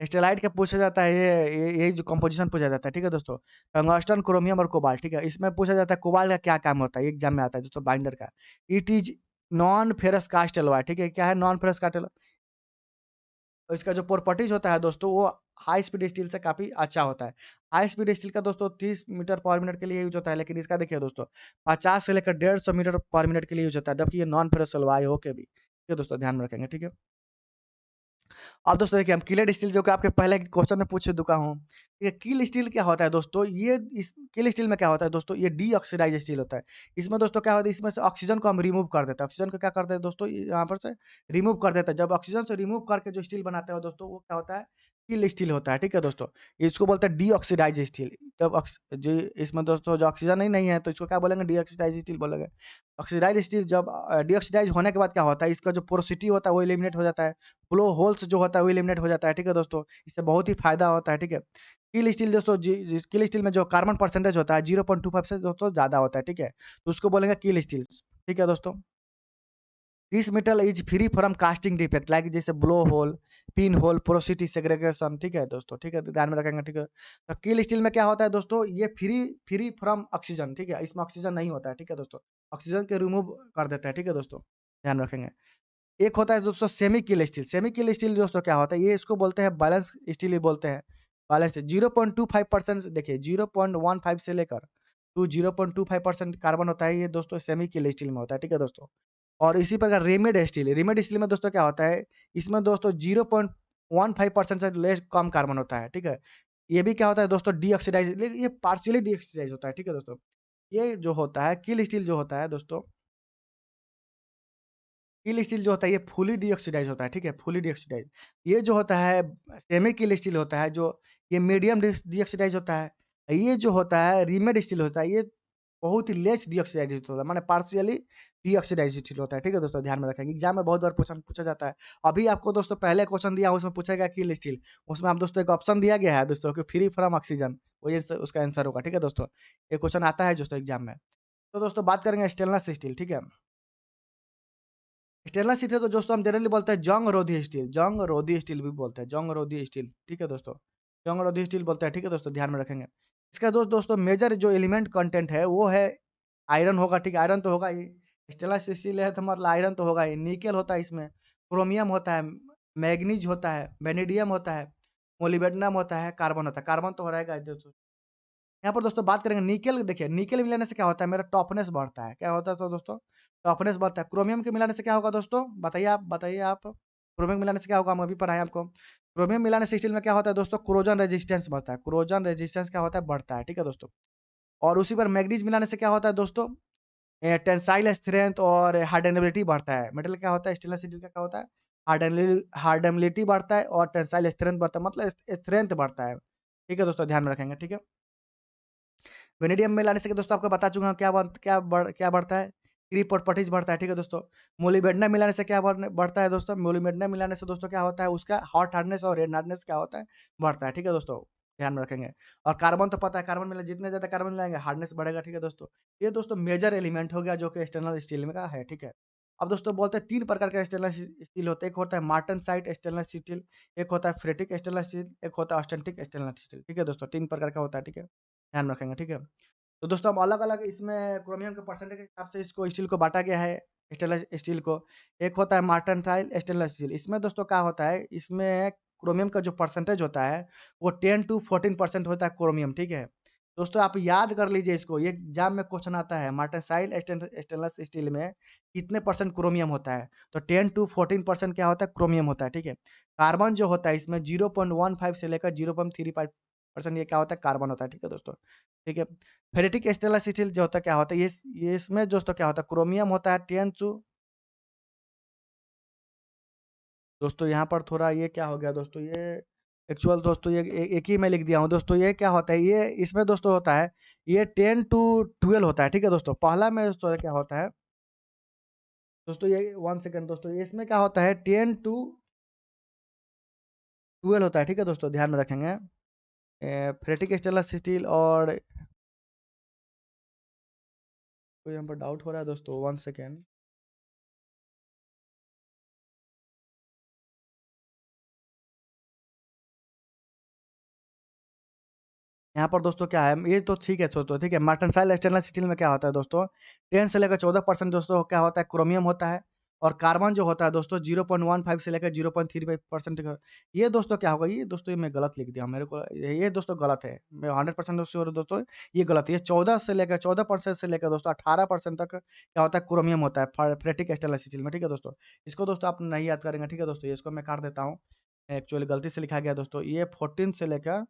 स्टेलाइट का पूछा जाता है, ये जो कंपोजिशन पूछा जाता है, ठीक है दोस्तों? टंगस्टन, क्रोमियम और कोबाल्ट, ठीक है? इसमें पूछा जाता है कोबाल्ट का क्या काम होता है, ये एग्जाम में आता है दोस्तों बाइंडर का। It is non ferrous cast alloy, ठीक है? क्या है नॉन फेरस कास्ट एलॉय? तो इसका जो प्रॉपर्टीज होता है दोस्तों वो हाई स्पीड स्टील से काफी अच्छा होता है। हाई स्पीड स्टील का दोस्तों 30 मीटर पर मिनट के लिए यूज होता है, लेकिन इसका देखिए दोस्तों 50 से लेकर 150 मीटर पर मिनट के लिए यूज होता है, जबकि ये नॉन फेरस एलॉय हो के भी, ठीक है दोस्तों? ध्यान में रखेंगे, ठीक है? अब दोस्तों देखिए हम किलेट स्टील जो कि आपके पहले के क्वेश्चन में पूछ चुका हूँ। ये किल स्टील क्या होता है दोस्तों? ये इस किल स्टील में क्या होता है दोस्तों? ये डीऑक्सीडाइज स्टील होता है। इसमें दोस्तों क्या होता है, इसमें से ऑक्सीजन को हम रिमूव कर देते हैं। ऑक्सीजन को क्या करते हैं दोस्तों, यहाँ पर से रिमूव कर देते हैं। जब ऑक्सीजन से रिमूव करके जो स्टील बनाते हैं दोस्तों वो क्या होता है, किल स्टील होता है, ठीक है दोस्तों? इसको बोलते हैं डीऑक्सीडाइज स्टील। जब जी इसमें दोस्तों जो ऑक्सीजन ही नहीं है तो इसको क्या बोलेंगे, डीऑक्सीडाइज स्टील बोलेंगे। ऑक्सीडाइज स्टील जब डीऑक्सीडाइज होने के बाद क्या होता है, इसका जो पोरोसिटी होता है वो एलिमिनेट हो जाता है, फ्लो होल्स जो होता है वो एलिमिनेट हो जाता है, ठीक है दोस्तों? इससे बहुत ही फायदा होता है, ठीक है? किल स्टील दोस्तों किल स्टील में जो कार्बन परसेंटेज होता है 0.25 से दोस्तों ज़्यादा होता है, ठीक है? तो उसको बोलेंगे किल स्टील्स, ठीक है दोस्तों? This metal is free from casting defect like जैसे blow hole, pin hole, porosity segregation, ठीक है दोस्तों? ठीक है, तो ध्यान में रखेंगे, ठीक है? तो किल स्टील में क्या होता है दोस्तों, ये फ्री फ्री फ्रॉम ऑक्सीजन, ठीक है? इसमें ऑक्सीजन नहीं होता है, ठीक है दोस्तों? ऑक्सीजन के रिमूव कर देता है, ठीक है दोस्तों? ध्यान रखेंगे। एक होता है दोस्तों सेमी किल स्टील। सेमी किल स्टील दोस्तों क्या होता है, ये इसको बोलते हैं बैलेंस स्टील ही बोलते हैं। बैलेंस 0.25% देखिए 0.15 से लेकर टू 0.25% कार्बन होता है, ये दोस्तों सेमी किल स्टील में होता है, ठीक है दोस्तों? और इसी प्रकार रेमेड स्टील में दोस्तों क्या होता है, इसमें दोस्तों 0.15% से लेस कम कार्बन होता है, ठीक है? ये भी क्या होता है दोस्तों, डीऑक्सीडाइज, ये पार्शियली डीऑक्सीडाइज होता है, ठीक है दोस्तों? ये जो होता है किल स्टील जो होता है दोस्तों, किल स्टील जो होता है ये फुली डीऑक्सीडाइज होता है, ठीक है? Fully deoxidise. ये जो होता है सेमी किल स्टील होता है जो, ये मीडियम डीऑक्सीडाइज होता है। ये जो होता है रीमेड स्टील होता है, ये बहुत ही लेस डीऑक्सीडाइज होता है, माने पार्शियली डीऑक्सीडाइज स्टील होता है, ठीक है दोस्तों? ध्यान में रखेंगे, एग्जाम में बहुत बार क्वेश्चन पूछा जाता है। अभी आपको दोस्तों पहले क्वेश्चन दिया उसमें पूछा गया किल स्टील, उसमें आप दोस्तों एक ऑप्शन दिया गया है दोस्तों कि फ्री फ्रॉम ऑक्सीजन, वही उसका आंसर होगा, ठीक है दोस्तों? ये क्वेश्चन आता है दोस्तों एग्जाम में। तो दोस्तों बात करेंगे स्टेनलेस स्टील, ठीक है? स्टेनलेस स्टील को दोस्तों हम जनरली बोलते हैं जंग रोधी स्टील, जंग रोधी स्टील भी बोलते हैं, जंग रोधी स्टील, ठीक है दोस्तों? जंग रोधी स्टील बोलते हैं, ठीक है दोस्तों? ध्यान में रखेंगे। इसका दोस्तों मेजर जो एलिमेंट कंटेंट है वो है आयरन होगा, ठीक है, आयरन तो होगा ही। स्टेनलेस स्टील है तो मतलब आयरन तो होगा ही, निकेल होता है इसमें, क्रोमियम होता है, मैग्नीज होता है, वेनेडियम होता है, मोलिब्डेनम होता है, कार्बन होता है। कार्बन तो रहेगा ही दोस्तों। यहाँ पर दोस्तों बात करेंगे निकेल, देखिए निकेल मिलाने से क्या होता है, मेरा टफनेस बढ़ता है। क्या होता है तो दोस्तों, टफनेस बढ़ता है। क्रोमियम के मिलाने से क्या होगा दोस्तों, बताइए आप। क्रोमियम मिलाने से क्या होगा, हम अभी पढ़ाएं आपको। क्रोमियम मिलाने से स्टील में क्या होता है दोस्तों, क्रोजन रेजिस्टेंस बढ़ता है। क्रोजन रेजिस्टेंस क्या होता है, बढ़ता है, ठीक है दोस्तों। और उसी पर मैग्नीज मिलाने से क्या होता है दोस्तों, टेंसाइल स्ट्रेंथ और हार्डनेबिलिटी बढ़ता है। मेटल क्या होता है, स्टेनलेस स्टील का क्या होता है, हार्डनेबिलिटी बढ़ता है और टेंसाइल स्ट्रेंथ बढ़ता है, मतलब स्ट्रेंथ बढ़ता है। ठीक है दोस्तों, ध्यान में रखेंगे, ठीक है। वेनेडियम में लाने से दोस्तों आपको बता चुका हूँ क्या बढ़ता है, क्रीप प्रॉपर्टीज बढ़ता है, ठीक है दोस्तों। मोलिब्डेनम मिलाने से क्या बढ़ता है दोस्तों, मोलिब्डेनम मिलाने से दोस्तों क्या होता है, उसका हॉट हार्डनेस और रेड हार्डनेस क्या होता है, बढ़ता है, ठीक है दोस्तों, ध्यान में रखेंगे। और कार्बन तो पता है, कार्बन मिला जितने ज्यादा कार्बन मिलाएंगे हार्डनेस बढ़ेगा, ठीक है दोस्तों। ये दोस्तों मेजर एलिमेंट हो गया जो कि स्टेनलेस स्टील में का है, ठीक है। अब दोस्तों बोलते हैं तीन प्रकार का स्टेनलेस स्टील होता है, एक होता है मार्टनसाइट स्टेनलेस स्टील, एक होता है फेरेटिक स्टेनलेस स्टील, एक होता है ऑस्टेंटिक स्टेनलेस स्टील, ठीक है दोस्तों, तीन प्रकार का होता है, ठीक है, ध्यान में रखेंगे, ठीक है। तो दोस्तों हम अलग-अलग इसमें क्रोमियम के परसेंटेज के हिसाब से इसको स्टील को बाँटा गया है, स्टेनलेस स्टील को। एक होता है मार्टेंसाइल स्टेनलेस स्टील, इसमें दोस्तों क्या होता है, इसमें क्रोमियम का जो परसेंटेज होता है, वो 10 टू 14% होता है क्रोमियम, ठीक है। दोस्तों आप याद कर लीजिए इसको, ये एग्ज़ाम में क्वेश्चन आता है, मार्टेंसाइल स्टेनलेस स्टील में कितने परसेंट क्रोमियम होता है? तो 10 टू 14% क्या होता है, क्रोमियम होता है, ठीक है। कार्बन जो होता है इसमें 0.15 से लेकर 0.35% ये क्या होता है, कार्बन होता है, ठीक है दोस्तों, ठीक है। फेरेटिक स्टेनलेस स्टील जो होता है क्या होता है, ये इसमें दोस्तों क्या होता है, क्रोमियम होता है 10 टू, दोस्तों यहाँ पर थोड़ा ये क्या हो गया दोस्तों, ये एक्चुअल दोस्तों ये एक ही मैं लिख दिया हूँ दोस्तों। ये क्या होता है, ये इसमें दोस्तों होता है, ये 10 टू 12 होता है, ठीक है दोस्तों। पहला में दोस्तों क्या होता है दोस्तों, ये 1 सेकंड दोस्तों, ये इसमें क्या होता है 10 टू 12 होता है, ठीक है दोस्तों, ध्यान में रखेंगे। फेरेटिक स्टेनलेस स्टील और कोई यहाँ पर डाउट हो रहा है दोस्तों, 1 सेकंड। यहाँ पर दोस्तों क्या है, ये तो ठीक है दोस्तों, ठीक है। मर्टेंसाइल स्टेनलेस स्टील में क्या होता है दोस्तों, 10 से लेकर 14% दोस्तों क्या होता है, क्रोमियम होता है। और कार्बन जो होता है दोस्तों 0.15 से लेकर 0.35% का। ये दोस्तों क्या होगा, ये दोस्तों ये मैं गलत लिख दिया हूँ, मेरे को ये दोस्तों गलत है, मैं 100% श्योर हूँ दोस्तों, ये गलत है। ये 14% से लेकर दोस्तों 18% तक क्या होता है, क्रोमियम होता है फेरेटिक स्टेनलेस स्टील में, ठीक है दोस्तों। इसको दोस्तों आप नहीं याद करेंगे, ठीक है दोस्तों, इसको मैं काट देता हूँ, एक्चुअली गलती से लिखा गया दोस्तों। ये 14 से लेकर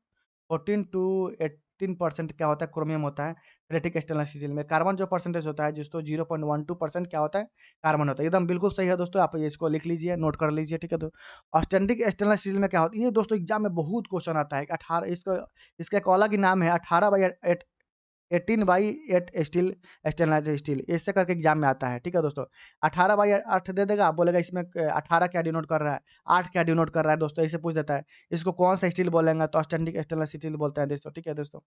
14 टू 18% क्या होता है, क्रोमियम होता है फेरेटिक स्टेनलेस स्टील में। कार्बन जो परसेंटेज होता है जिसको 0.12% क्या होता है, कार्बन होता है। एकदम बिल्कुल सही है दोस्तों, आप ये इसको लिख लीजिए, नोट कर लीजिए, ठीक है। तो ऑस्टेंटिक स्टेनलेस स्टील में क्या होता है, ये दोस्तों एग्जाम में बहुत क्वेश्चन आता है। 18 इसको, इसका एक अलग ही नाम है, 18/8 स्टील, स्टेनलेस स्टील इससे करके एग्जाम में आता है, ठीक है दोस्तों। 18/8 दे देगा, आप बोलेगा इसमें 18 क्या डिनोट कर रहा है, 8 क्या डिनोट कर रहा है दोस्तों, ऐसे पूछ देता है। इसको कौन सा स्टील बोलेंगे, तो ऑस्टेंटिक स्टेनलेस स्टील बोलते हैं दोस्तों, ठीक है दोस्तों।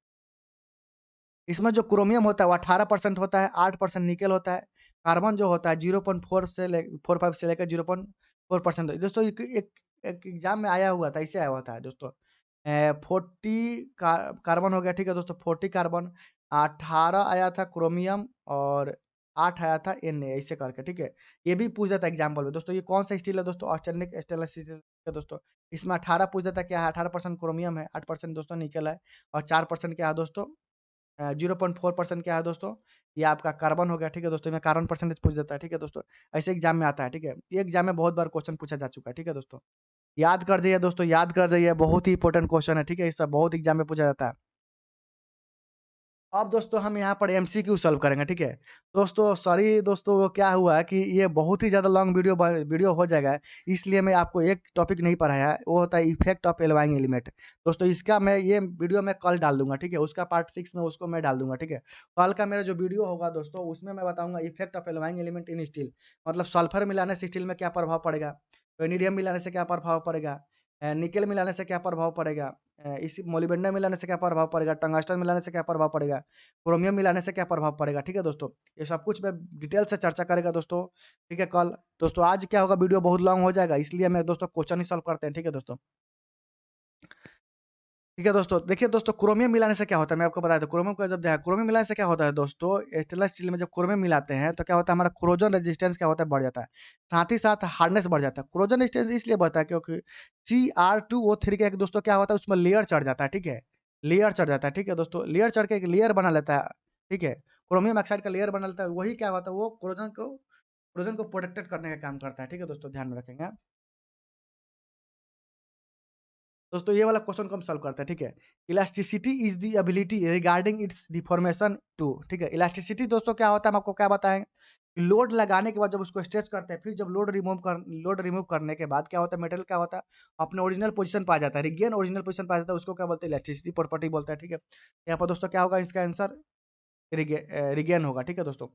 इसमें जो क्रोमियम होता है वो 18% होता है, 8% निकेल होता है। कार्बन जो होता है 0.4 से 45 से लेकर 0.4% दोस्तों। एक एग्जाम में आया हुआ था, इससे आया हुआ था दोस्तों। 40 कार्बन हो गया, ठीक है दोस्तों, 40 कार्बन, 18 आया था क्रोमियम और 8 आया था Na, ऐसे करके, ठीक है। ये भी पूछ जाता है एग्जाम्पल में दोस्तों। ये कौन सा स्टील है दोस्तों, ऑस्टेनिक स्टेनलेस स्टील है दोस्तों। इसमें 18 पूछ जाता है, क्या है, 18% क्रोमियम है, 8% दोस्तों निकल है, और 4% क्या है दोस्तों, 0.4% क्या है दोस्तों, ये आपका कार्बन हो गया, ठीक है दोस्तों। में कार्बन परसेंटेज पूछ देता है, ठीक है दोस्तों। ऐसे एग्जाम में आता है, ठीक है। ये एग्जाम में बहुत बार क्वेश्चन पूछा जा चुका है, ठीक है दोस्तों। याद कर जाइए दोस्तों, याद कर जाइए, बहुत ही इंपॉर्टेंट क्वेश्चन है, ठीक है। इसका बहुत एग्जाम में पूछा जाता है। अब दोस्तों हम यहाँ पर एमसीक्यू सॉल्व करेंगे, ठीक है। दोस्तों सॉरी दोस्तों, वो क्या हुआ है कि ये बहुत ही ज़्यादा लॉन्ग वीडियो हो जाएगा, इसलिए मैं आपको एक टॉपिक नहीं पढ़ाया है, वो होता है इफेक्ट ऑफ एल्वाइंग एलिमेंट। दोस्तों इसका मैं ये वीडियो मैं कल डाल दूंगा, ठीक है। उसका पार्ट 6 में उसको मैं डाल दूंगा, ठीक है। कल का मेरा जो वीडियो होगा दोस्तों, उसमें मैं बताऊंगा effect of alloying element in steel, मतलब सल्फर मिलाने से स्टील में क्या प्रभाव पड़ेगा, वेनेडियम मिलाने से क्या प्रभाव पड़ेगा, निकेल मिलाने से क्या प्रभाव पड़ेगा, इसी मोलिब्डेनम मिलाने से क्या प्रभाव पड़ेगा, टंगस्टन मिलाने से क्या प्रभाव पड़ेगा, क्रोमियम मिलाने से क्या प्रभाव पड़ेगा, ठीक है दोस्तों। ये सब कुछ मैं डिटेल से चर्चा करेगा दोस्तों, ठीक है कल। दोस्तों आज क्या होगा, वीडियो बहुत लॉन्ग हो जाएगा, इसलिए मैं दोस्तों क्वेश्चन ही सॉल्व करते हैं, ठीक है दोस्तों। ठीक है दोस्तों, देखिए दोस्तों क्रोमियम मिलाने से क्या होता है मैं आपको बता दूं। क्रोमियम का जब क्रोमियम मिलाने से क्या होता है दोस्तों, स्टेनलेस स्टील में जब क्रोमियम मिलाते हैं तो क्या होता है, हमारा कोरोजन रेजिस्टेंस क्या होता है, बढ़ जाता है। साथ ही साथ हार्डनेस बढ़ जाता है। कोरोजन रेजिस्टेंस इसलिए बढ़ता है क्योंकि Cr2O3 का एक दोस्तों क्या होता है, उसमें लेयर चढ़ जाता है। ठीक है, लेयर चढ़ जाता है। ठीक है दोस्तों, लेयर चढ़ के एक लेयर बना लेता है। ठीक है, क्रोमियम ऑक्साइड का लेयर बना लेता है। वही क्या होता है, वो कोरोजन को प्रोटेक्टेड करने का काम करता है। ठीक है दोस्तों, ध्यान में रखेंगे। दोस्तों ये वाला क्वेश्चन को हम सॉल्व करते हैं। ठीक है, elasticity is the ability regarding its deformation to. ठीक है, इलास्टिसिटी दोस्तों क्या होता है, हम आपको क्या बताएंगे। लोड लगाने के बाद जब उसको स्ट्रेच करते हैं, फिर जब लोड रिमूव करने के बाद क्या होता है, मटेरियल क्या होता है, अपने ओरिजिनल पोजीशन पा जाता है, रिगेन ओरिजिनल पोजीशन पा जाता है। उसको क्या बोलते हैं, इलास्टिसिटी प्रॉपर्टी बोलते हैं। ठीक है, यहाँ पर दोस्तों क्या होगा, इसका आंसर रिगेन होगा। ठीक है दोस्तों।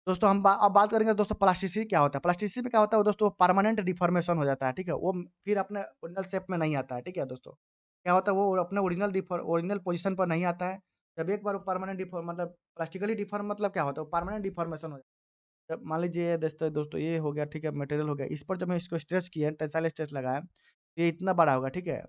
दोस्तों हम अब बात करेंगे दोस्तों प्लास्टिसिटी क्या होता है। प्लास्टिसिटी में क्या होता है, वो दोस्तों परमानेंट डिफॉर्मेशन हो जाता है। ठीक है, वो फिर अपने ओरिजिनल शेप में नहीं आता है। ठीक है दोस्तों, क्या होता है, वो अपने ओरिजिनल पोजीशन पर नहीं आता है। जब एक बार वो परमानेंट डिफॉर्म मतलब प्लास्टिकली डिफॉर्म मतलब क्या होता है, परमानेंट डिफॉर्मेशन हो जाता है। जब मान लीजिए दोस्तों दोस्तों ये हो गया। ठीक है, मटेरियल हो गया। इस पर जब मैं इसको स्ट्रेच किया, टेंसाइल स्ट्रेच लगाया, ये इतना बड़ा होगा। ठीक है,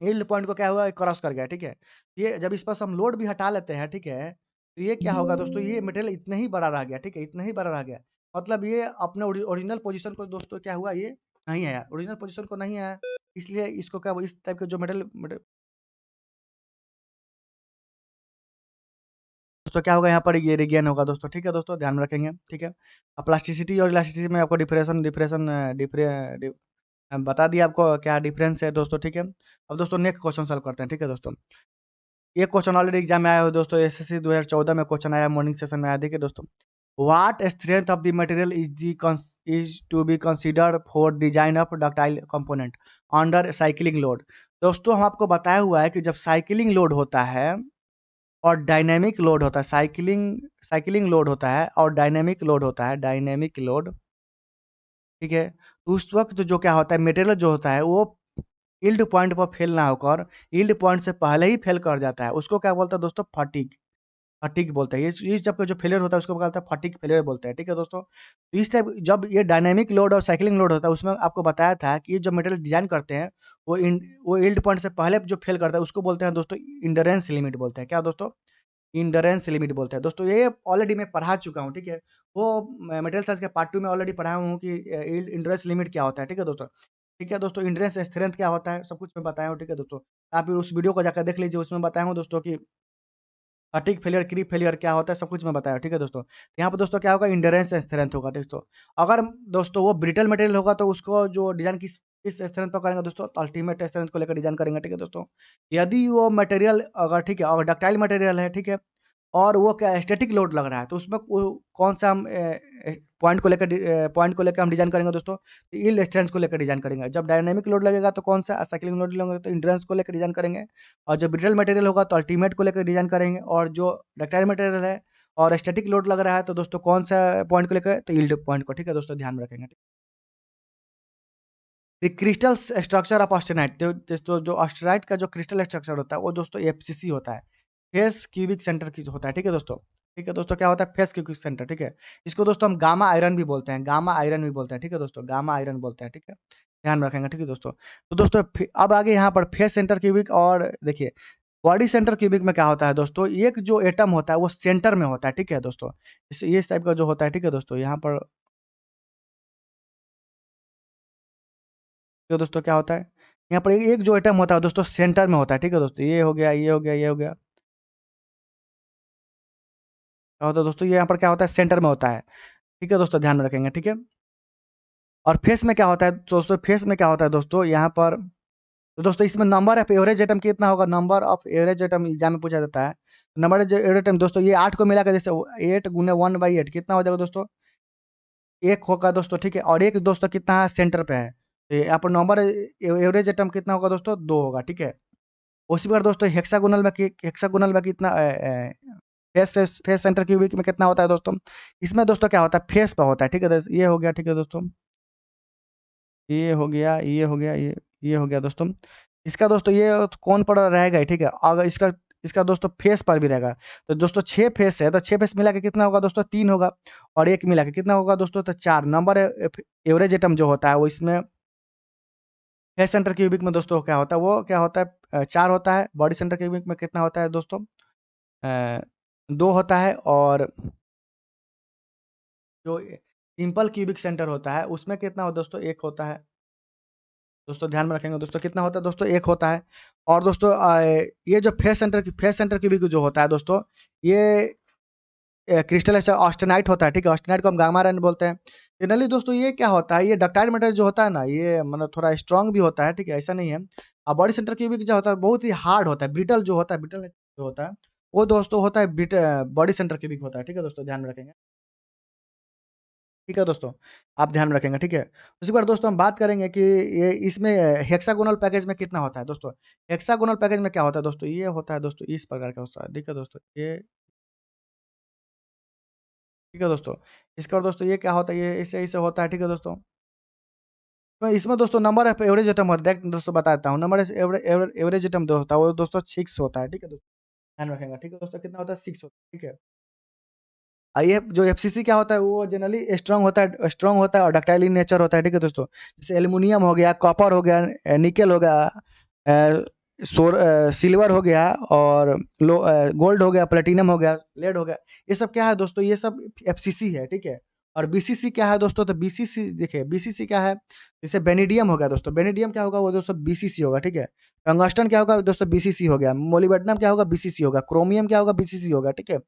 यील्ड पॉइंट को क्या हुआ, क्रॉस कर गया। ठीक है, ये जब इस पर से हम लोड भी हटा लेते हैं। ठीक है, तो ये क्या होगा दोस्तों, ये मटेरियल इतना ही बड़ा रह गया। ठीक है, इतना ही बड़ा रह गया। मतलब ये अपने ओरिजिनल पोजीशन को दोस्तों क्या हुआ, ये नहीं आया, ओरिजिनल पोजीशन को नहीं आया। इसलिए इसको क्या इस टाइप के जो मटेरियल दोस्तों क्या होगा, यहाँ पर ये रिगेन होगा दोस्तों। ठीक है दोस्तों, ध्यान में रखेंगे। ठीक है, अब प्लास्टिसिटी और इलास्टिसिटी में आपको डिफरेंशन डिफरेंशन बता दिया आपको क्या डिफरेंस है दोस्तों। ठीक है, अब दोस्तों नेक्स्ट क्वेश्चन सॉल्व करते हैं। ठीक है दोस्तों, ये क्वेश्चन ऑलरेडी एग्जाम में आया हो दोस्तों, एसएससी 2014 में क्वेश्चन आया, मॉर्निंग सेशन में आया। देखिए दोस्तों, what strength of the material is to be considered for design of ductile component under cycling load. दोस्तों हम आपको बताया हुआ है कि जब साइक्लिंग लोड होता है और डायनेमिक लोड होता है, साइक्लिंग लोड होता है और डायनेमिक लोड होता है, डायनेमिक लोड। ठीक है, तो उस वक्त जो क्या होता है, मटेरियल जो होता है वो यील्ड पॉइंट पर फेल ना होकर यील्ड पॉइंट से पहले ही फेल कर जाता है। उसको क्या बोलते हैं दोस्तों, फटीग। फटीग बोलते हैं। ये जब जो फेलियर होता है उसको बोलते हैं फटीग फेलियर बोलते हैं। ठीक है दोस्तों, तो इस टाइप जब ये डायनामिक लोड और साइक्लिंग लोड होता है, उसमें आपको बताया था कि ये जो मटेरियल डिजाइन करते हैं वो यील्ड पॉइंट से पहले जो फेल करता है उसको बोलते हैं दोस्तों इंडरेंस लिमिट बोलते हैं। क्या दोस्तों, इंडरेंस लिमिट बोलते हैं। दोस्तों ये ऑलरेडी मैं पढ़ा चुका हूँ। ठीक है, वो मटेरियल साइंस के पार्ट 2 में ऑलरेडी पढ़ाया हूँ कि इंडरेंस लिमिट क्या होता है। ठीक है दोस्तों, ठीक है दोस्तों, इंडरेंस स्ट्रेंथ क्या होता है, सब कुछ मैं बताया हूँ। ठीक है दोस्तों, आप उस वीडियो को जाकर देख लीजिए, उसमें बताया हूँ दोस्तों कि फटीग फेलियर, क्रीप फेलियर क्या होता है, सब कुछ मैं बताया। ठीक है दोस्तों, यहाँ पर दोस्तों क्या होगा, इंडोरेंस स्ट्रेंथ होगा दोस्तों। अगर दोस्तों वो ब्रिटल मटेरियल होगा तो उसको जो डिजाइन किस स्ट्रेंथ पर करेंगे दोस्तों, अल्टीमेट स्ट्रेंथ को लेकर डिजाइन करेंगे। ठीक है दोस्तों, यदि वो मटेरियल अगर ठीक है, अगर डक्टाइल मटेरियल है, ठीक है, और वो क्या स्टैटिक लोड लग रहा है, तो उसमें कौन सा हम पॉइंट को लेकर हम डिजाइन करेंगे दोस्तों, यील्ड स्ट्रेंथ को लेकर डिजाइन करेंगे। जब डायनामिक लोड लगेगा तो कौन सा, साइक्लिंग लोड लगेगा तो इंड्योरेंस को लेकर डिजाइन करेंगे। और जब ब्रिटल मटेरियल होगा तो अल्टीमेट को लेकर डिजाइन करेंगे। और जो डक्टाइल मटेरियल है और स्टैटिक लोड लग रहा है तो दोस्तों कौन सा पॉइंट को लेकर, तो यील्ड पॉइंट को। ठीक है दोस्तों, ध्यान में रखेंगे। क्रिस्टल स्ट्रक्चर ऑफ ऑस्टेनाइट, दोस्तों जो ऑस्टेनाइट का जो क्रिस्टल स्ट्रक्चर होता है वो दोस्तों एफसीसी होता है, फेस क्यूबिक सेंटर की होता है। ठीक है दोस्तों, ठीक है दोस्तों, क्या होता है, फेस क्यूबिक सेंटर। ठीक है, इसको दोस्तों हम गामा आयरन भी बोलते हैं, गामा आयरन भी बोलते हैं। ठीक है दोस्तों, गामा आयरन बोलते हैं। ठीक है, ध्यान में रखेंगे। ठीक है दोस्तों, तो दोस्तों अब आगे यहाँ पर फेस सेंटर क्यूबिक और देखिए बॉडी सेंटर क्यूबिक में क्या होता है दोस्तों, एक जो एटम होता है वो सेंटर में होता है। ठीक है दोस्तों, इस टाइप का जो होता है। ठीक है दोस्तों, यहाँ पर तो दोस्तों क्या होता है, यहाँ पर एक जो एटम होता है दोस्तों सेंटर में होता है। ठीक है दोस्तों, ये हो गया, ये हो गया, ये हो गया। क्या होता है दोस्तों, ये यहाँ पर क्या होता है, सेंटर में होता है। ठीक है दोस्तों, ध्यान में रखेंगे। ठीक है, और फेस में क्या होता है दोस्तों, फेस में क्या होता है दोस्तों, यहाँ पर तो दोस्तों इसमें नंबर ऑफ एवरेज एटम कितना होगा, number of average atom exam में पूछा जाता है। नंबर ऑफ एवरेज एटम दोस्तों ये 8 को मिला कर जैसे 8 गुने 1/8 कितना हो जाएगा दोस्तों, एक होगा दोस्तों। ठीक है, और एक दोस्तों कितना है, सेंटर पे है, तो यहाँ पर नंबर एवरेज एटम कितना होगा दोस्तों, 2 होगा। ठीक है, उसी प्रकार दोस्तों हेक्सागोनल में कितना फेस सेंटर क्यूबिक में कितना होता है दोस्तों, इसमें दोस्तों क्या होता है, फेस पे होता है। ठीक है ये हो गया। ठीक है दोस्तों, ये हो गया, ये हो गया, ये हो गया दोस्तों। इसका दोस्तों ये कौन पर रहेगा ही, ठीक है, अगर इसका इसका दोस्तों फेस पर भी रहेगा। तो दोस्तों 6 फेस है, तो 6 फेस मिला के कितना होगा दोस्तों, 3 होगा। और 1 मिला के कितना होगा दोस्तों, तो 4 नंबर एवरेज एटम जो होता है वो इसमें फेस सेंटर क्यूबिक में दोस्तों क्या होता है, वो क्या होता है 4 होता है। बॉडी सेंटर क्यूबिक में कितना होता है दोस्तों 2 होता है। और जो सिंपल क्यूबिक सेंटर होता है उसमें कितना हो दोस्तों 1 होता है। दोस्तों ध्यान में रखेंगे दोस्तों कितना होता है दोस्तों 1 होता है। और दोस्तों ये जो फेस सेंटर क्यूबिक जो होता है दोस्तों, ये क्रिस्टल ऐसा ऑस्टेनाइट होता है, ठीक है। ऑस्टेनाइट को हम गामा रेन बोलते हैं। जनरली दोस्तों ये क्या होता है, ये डक्टाइल मटेरियल जो होता है ना, ये मतलब थोड़ा स्ट्रांग भी होता है, ठीक है, ऐसा नहीं है। और बॉडी सेंटर क्यूबिक जो होता है बहुत ही हार्ड होता है, ब्रिटल जो होता है, ब्रिटल जो होता है वो दोस्तों होता है बॉडी सेंटर क्यूबिक होता है, ठीक है दोस्तों ध्यान में रखेंगे। ठीक है दोस्तों, आप ध्यान में रखेंगे, ठीक है। उसके बाद दोस्तों हम बात करेंगे कि ये इसमें हेक्सागोनल पैकेज में कितना होता है दोस्तों। हेक्सागोनल पैकेज में क्या होता है दोस्तों, ये होता है दोस्तों इस प्रकार का होता है, ठीक है दोस्तों ये, ठीक है दोस्तों। इसका और दोस्तों ये क्या होता है, ये ऐसे-ऐसे होता है, ठीक है दोस्तों। तो इसमें दोस्तों नंबर ऑफ एवरेज एटम होता है, डायरेक्ट दोस्तों बता देता हूँ। नंबर एवरेज एटम जो होता है वो दोस्तों 6 होता है, ठीक है दोस्तों। ध्यान रखेंगे, ठीक है दोस्तों कितना होता है 6 होता है, ठीक है। ये जो एफसीसी क्या होता है वो जनरली स्ट्रांग होता है और डक्टाइल इन नेचर होता है, ठीक है दोस्तों। जैसे एल्युमिनियम हो गया, कॉपर हो गया, निकेल हो गया, सिल्वर हो गया, और गोल्ड हो गया, प्लेटिनम हो गया, लेड हो गया। ये सब क्या है दोस्तों, ये सब एफसीसी है, ठीक है। और बीसीसी क्या है दोस्तों, तो बीसीसी देखिए बीसीसी क्या है, जैसे बेनिडियम हो गया दोस्तों, बेनिडियम क्या होगा वो दोस्तों बीसीसी होगा, ठीक है। टंगस्टन क्या होगा दोस्तों बीसीसी हो गया, मोलिब्डेनम क्या होगा बीसीसी होगा, क्रोमियम क्या होगा बीसीसी होगा, ठीक है।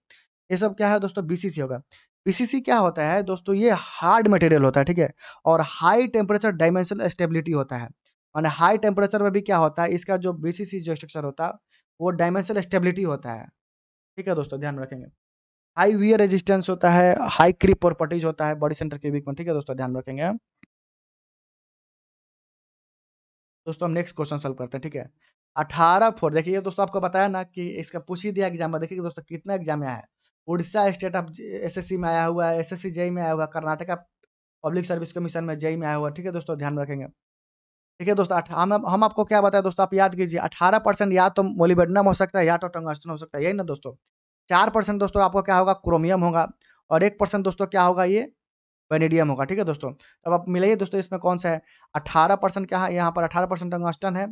ये सब क्या है दोस्तों बीसीसी होगा। बीसीसी क्या होता है दोस्तों, ये हार्ड मटेरियल होता है, ठीक है। और हाई टेम्परेचर डायमेंशनल स्टेबिलिटी होता है। माने हाई टेम्परेचर में भी क्या होता है, इसका जो बीसीसी जो स्ट्रक्चर होता है वो डायमेंशनल स्टेबिलिटी होता है, ठीक है दोस्तों ध्यान में रखेंगे। हाई वियर रेजिस्टेंस होता है, हाई क्रीप प्रॉपर्टीज होता है बॉडी सेंटर क्यूबिक में, ठीक है दोस्तों ध्यान में रखेंगे। दोस्तों हम नेक्स्ट क्वेश्चन सॉल्व करते हैं, ठीक है। 18 फोर देखिए दोस्तों, आपको बताया ना कि इसका पूछ ही दिया एग्जाम में। देखिए दोस्तों कितना एग्जाम में आया है। उड़ीसा स्टेट ऑफ एसएससी में आया हुआ है, एसएससी जेई में आया हुआ है, कर्नाटका पब्लिक सर्विस कमीशन में जेई में आया हुआ है, ठीक है दोस्तों ध्यान में रखेंगे। ठीक है दोस्तों, हम आपको क्या बताएं दोस्तों, आप याद कीजिए 18% या तो मोलिब्डेनम हो सकता है या तो टंगस्टन हो सकता है, यही ना दोस्तों। 4% दोस्तों आपको क्या होगा, क्रोमियम होगा। और 1% दोस्तों क्या होगा, ये वेनेडियम होगा, ठीक है दोस्तों। अब आप मिलाइए दोस्तों इसमें कौन सा है। 18% क्या है, यहाँ पर 18% टंगस्टन है,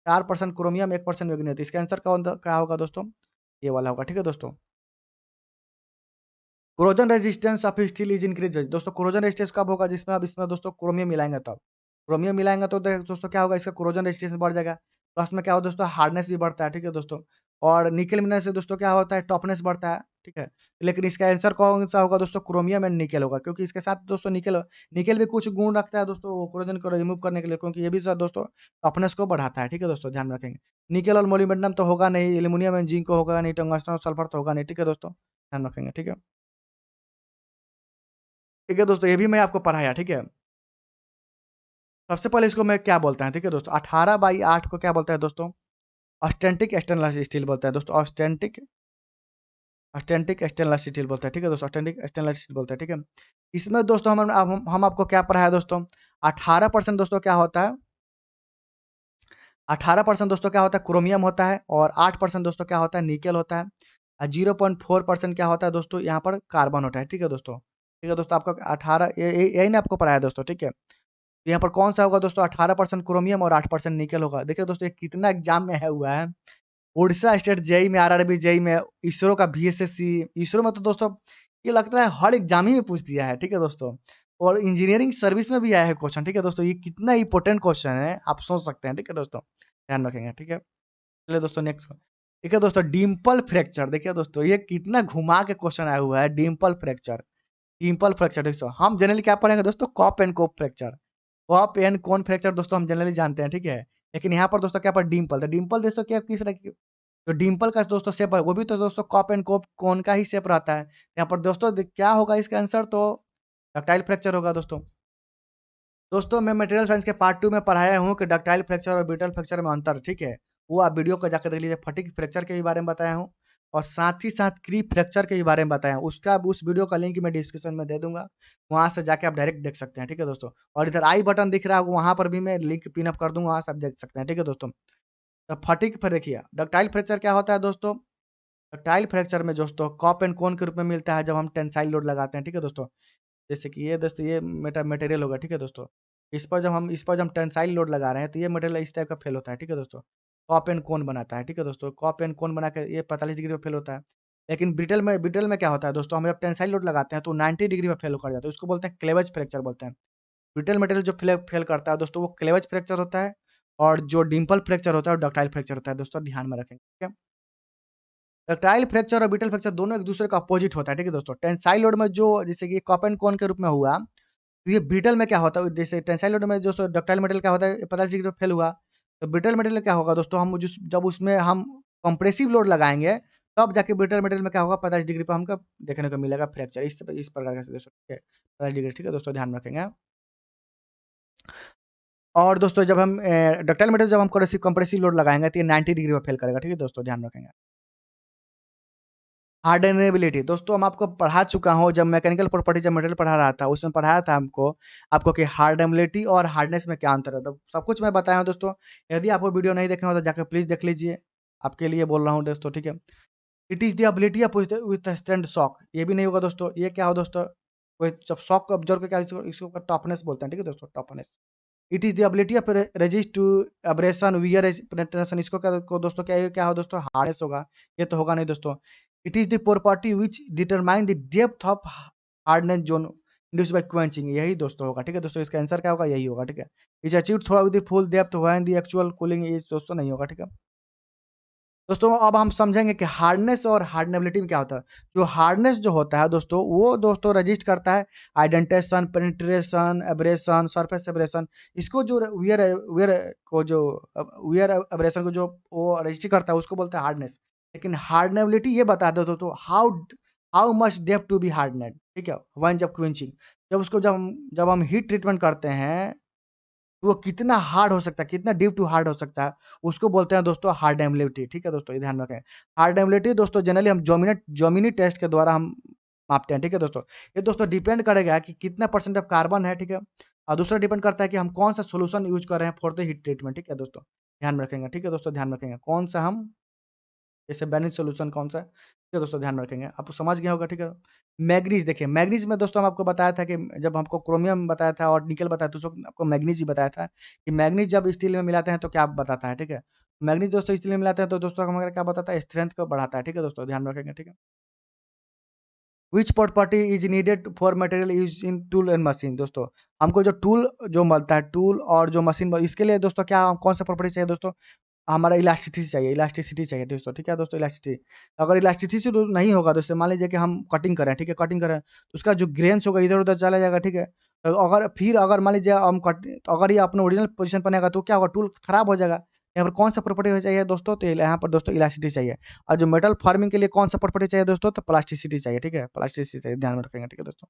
4% क्रोमियम, 1% मैग्नीशियम। इसका आंसर क्या होगा दोस्तों, ये वाला होगा, ठीक है दोस्तों। Corrosion resistance of steel is increase दोस्तों, कोरोजन रेजिस्टेंस कब होगा, जिसमें अब इसमें दोस्तों क्रोमियम मिलाएंगे तब। क्रोमियम मिलाएंगे तो दोस्तों क्या होगा, इसका कोरोजन रेजिस्टेंस बढ़ जाएगा। प्लस में क्या होगा दोस्तों, हार्डनेस भी बढ़ता है, ठीक है दोस्तों। और निकल मिलने से दोस्तों क्या होता है, टफनेस बढ़ता है, ठीक है। लेकिन इसका आंसर कौन सा होगा दोस्तों, क्रोमियम एंड निकेल होगा, क्योंकि इसके साथ दोस्तों निकेल निकेल भी कुछ गुण रखता है दोस्तों कोरोजन को रिमूव करने के लिए, क्योंकि ये भी सर दोस्तों टफनेस को बढ़ाता है, ठीक है दोस्तों ध्यान में रखेंगे। निकेल और मोलिब्डेनम तो होगा नहीं, एल्यूमिनियम एंड जिंक होगा नहीं, टंगस्टन और सल्फर तो होगा नहीं, ठीक है दोस्तों ध्यान रखेंगे, ठीक है। ठीक है दोस्तों, ये भी मैं आपको पढ़ाया, ठीक है। सबसे पहले इसको मैं क्या बोलता है, ठीक है दोस्तों, 18/8 को क्या बोलता है दोस्तों, ऑस्टेंटिक स्टेनलेस स्टील बोलता है दोस्तों, ऑस्टेंटिक ऑस्टेंटिक स्टेनलेस स्टील बोलता है, ठीक है दोस्तों, ऑस्टेंटिक स्टेनलेस स्टील बोलता है, ठीक है। इसमें दोस्तों हम आपको क्या पढ़ाया दोस्तों, 18% दोस्तों क्या होता है, 18% दोस्तों क्या होता है, क्रोमियम होता है। और 8% दोस्तों क्या होता है, निकेल होता है। 0.4% क्या होता है दोस्तों, यहाँ पर कार्बन होता है, ठीक है दोस्तों। ठीक है दोस्तों, आपका 18 यही ना आपको पढ़ाया दोस्तों, ठीक है। तो यहाँ पर कौन सा होगा दोस्तों, 18% क्रोमियम और 8% निकेल होगा। देखिए दोस्तों ये कितना एग्जाम में है हुआ है। उड़ीसा स्टेट जेई में, आरआरबी जेई में, इसरो का बीएसएससी, इसरो में तो दोस्तों ये लगता है हर एग्जाम ही में पूछ दिया है, ठीक है दोस्तों। और इंजीनियरिंग सर्विस में भी आया है क्वेश्चन, ठीक है दोस्तों। ये कितना इंपॉर्टेंट क्वेश्चन है आप सोच सकते हैं, ठीक है दोस्तों ध्यान रखेंगे, ठीक है। चलिए दोस्तों नेक्स्ट, ठीक है दोस्तों, डिम्पल फ्रैक्चर। देखिए दोस्तों ये कितना घुमा के क्वेश्चन आया हुआ है, डिम्पल फ्रैक्चर। डिम्पल फ्रैक्चर दोस्तों हम जनरली क्या पढ़ेंगे दोस्तों, cup and cone fracture. Cup and cone fracture दोस्तों हम जनरली जानते हैं, ठीक है। लेकिन यहाँ पर दोस्तों क्या पर डिम्पल, तो डिम्पल दोस्तों क्या किस तरह की, तो डिम्पल का दोस्तों शेप है वो भी तो दोस्तों कॉप एंड कोप कोन का ही शेप रहता है। यहाँ पर दोस्तों क्या होगा इसका आंसर, तो डक्टाइल फ्रैक्चर होगा दोस्तों। दोस्तों मैं मटेरियल साइंस के पार्ट 2 में पढ़ाया हूँ कि डक्टाइल फ्रैक्चर और ब्रिटल फ्रैक्चर में अंतर, ठीक है। वो आप वीडियो को जाकर देख लीजिए। फटीग फ्रैक्चर के भी बारे में बताया हूँ, और साथ ही साथ क्रीप फ्रैक्चर के भी बारे में बताया हूँ। उसका उस वीडियो का लिंक मैं डिस्क्रिप्शन में दे दूंगा, वहाँ से जाके आप डायरेक्ट देख सकते हैं, ठीक है दोस्तों। और इधर आई बटन दिख रहा है, वहाँ पर भी मैं लिंक पिन अप कर दूंगा, वहाँ से आप देख सकते हैं, ठीक है दोस्तों। तो फटीग पर देखिए डक्टाइल फ्रैक्चर क्या होता है दोस्तों, डक्टाइल फ्रैक्चर में दोस्तों कॉप एंड कोन के रूप में मिलता है जब हम टेंसाइल लोड लगाते हैं, ठीक है दोस्तों। जैसे कि ये दोस्तों ये मटेरियल होगा, ठीक है दोस्तों। इस पर जब हम टेंसाइल लोड लगा रहे हैं तो ये मटेरियल इस टाइप का फेल होता है, ठीक है दोस्तों। कॉप एंड कोन बनाता है, ठीक है दोस्तों। कॉप एंड कोन बना के ये 45 डिग्री पे फेल होता है। लेकिन ब्रिटल में क्या होता है दोस्तों, हम जब टेंसाइल लोड लगाते हैं तो 90 डिग्री पे फेल कर जाता है। उसको बोलते हैं क्लेवेज फ्रैक्चर बोलते हैं। ब्रिटल मटेरियल जो फेल करता है दोस्तों वो क्लेवेज फ्रैक्चर होता है, और जो डिंपल फ्रैक्चर होता है वो डक्टाइल फ्रैक्चर होता है दोस्तों, ध्यान में रखेंगे, ठीक है। डक्टाइल फ्रैक्चर और ब्रिटल फ्रैक्चर दोनों एक दूसरे का अपोजिट होता है, ठीक है दोस्तों। टेंसाइल लोड में जो जैसे कि कॉप एंड कोन के रूप में हुआ, तो ये ब्रिटल में क्या होता है, जैसे टेंसाइल लोड में जो डक्टाइल मटेरियल क्या होता है 45 डिग्री पे फेल हुआ, तो ब्रिटल मटेरियल क्या होगा दोस्तों, हम जिस जब उसमें हम कंप्रेसिव लोड लगाएँगे, तब जाके ब्रिटल मटेरियल में क्या होगा 45 डिग्री पे हमको देखने को मिलेगा फ्रैक्चर, इस प्रकार का दोस्तों, ठीक है। 45 डिग्री, ठीक है दोस्तों, ध्यान रखेंगे। और दोस्तों जब हम डक्टाइल मटेरियल जब हम कंप्रेसिव लोड लगाएँगे तो ये 90 डिग्री पे फेल करेगा, ठीक है दोस्तों, ध्यान रखेंगे। हार्डनेबिलिटी दोस्तों हम आपको पढ़ा चुका हूँ, जब मैकेनिकल प्रॉपर्टी जब मटेरियल पढ़ा रहा था उसमें पढ़ाया था हमको आपको कि हार्डनेबिलिटी और हार्डनेस में क्या अंतर है, तो सब कुछ मैं बताया हूँ दोस्तों। यदि आप वो वीडियो नहीं देखे हो तो जाकर प्लीज़ देख लीजिए, आपके लिए बोल रहा हूँ दोस्तों, ठीक है। It is the ability of withstand shock, ये भी नहीं होगा दोस्तों। ये क्या हो दोस्तों, कोई जब शॉक को ऑब्जर्व करके इसको इसको टफनेस बोलते हैं, ठीक है दोस्तों, toughness. It is the ability of resist to abrasion, wear penetration, इसको क्या को दोस्तों क्या हो दोस्तों, हार्डनेस होगा। ये तो होगा नहीं दोस्तों। It is the property which determine the depth of hardness zone induced by quenching, यही दोस्तों होगा, ठीक है दोस्तों। इसका आंसर क्या होगा, यही होगा, ठीक है। Is achieved through the full depth when the actual cooling is, दोस्तों नहीं होगा, ठीक है। दोस्तों अब हम समझेंगे कि हार्डनेस और हार्डनेबिलिटी में क्या होता है। जो हार्डनेस जो होता है दोस्तों, वो दोस्तों रजिस्ट करता है आइडेंटेशन, पेनिट्रेशन, एब्रेशन, सरफेस एब्रेशन। इसको जो वियर वियर को जो वियर एब्रेशन को जो वो रजिस्टर करता है उसको बोलते हैं हार्डनेस। लेकिन हार्डनेबिलिटी ये बता दो दोस्तों, how how much depth to be hardened, ठीक है। वन जब क्विंचिंग, जब हम हीट ट्रीटमेंट करते हैं तो वो कितना हार्ड हो सकता है, कितना डीप टू हार्ड हो सकता है, उसको बोलते हैं दोस्तों हार्डनेबिलिटी, ठीक है दोस्तों, ये ध्यान रखें। हार्डनेबिलिटी दोस्तों जनरली हम जोमिनी टेस्ट के द्वारा हम मापते हैं, ठीक है दोस्तों। ये दोस्तों डिपेंड करेगा कि कितना परसेंट ऑफ कार्बन है, ठीक है। और दूसरा डिपेंड करता है कि हम कौन सा सॉल्यूशन यूज़ कर रहे हैं फॉर द हीट ट्रीटमेंट, ठीक है दोस्तों। ध्यान में रखेंगे, ठीक है दोस्तों, ध्यान रखेंगे। कौन सा हम जैसे बेनिल सॉल्यूशन कौन सा है, ठीक है दोस्तों, ध्यान में रखेंगे। आपको समझ गया होगा, ठीक है। मैंगनीज़ देखिए, मैंगनीज़ में दोस्तों हम आपको बताया था कि जब हमको क्रोमियम बताया था और निकेल बताया था, उस वक़्त आपको मैंगनीज़ ही बताया था कि मैंगनीज़ जब स्टील में मिलाते हैं तो क्या बताता है, ठीक है। मैंगनीज़ दोस्तों स्टील में मिलाते हैं तो दोस्तों हमारा क्या बताता है, स्ट्रेंथ को बढ़ाता है, ठीक है दोस्तों, ध्यान रखेंगे, ठीक है। Which property is needed for material use in tool and machine, दोस्तों हमको जो टूल जो मिलता है, टूल और जो मशीन इसके लिए दोस्तों क्या कौन-सा प्रॉपर्टी चाहिए दोस्तों, हमारा इलास्टिसिटी चाहिए दोस्तों, ठीक है दोस्तों, इलास्टिसिटी। अगर इलास्टिसिटी नहीं होगा दोस्तों, मान लीजिए कि हम कटिंग करें, ठीक है, कटिंग करें, तो उसका जो ग्रेन्स होगा इधर-उधर चला जाएगा, ठीक है। तो अगर मान लीजिए हम कट तो अगर ये अपने ओरिजिनल पोज़ीशन पर नहीं आएगा तो क्या होगा, टूल खराब हो जाएगा। यहाँ पर कौन-सा प्रॉपर्टी हो चाहिए दोस्तों, तो यहाँ पर दोस्तों इलास्टिसिटी चाहिए। और जो मेटल फार्मिंग के लिए कौन-सा प्रॉपर्टी चाहिए दोस्तों, तो प्लास्टिसिटी चाहिए, ठीक है, प्लास्टिसिटी चाहिए, ध्यान में रखेंगे, ठीक है दोस्तों।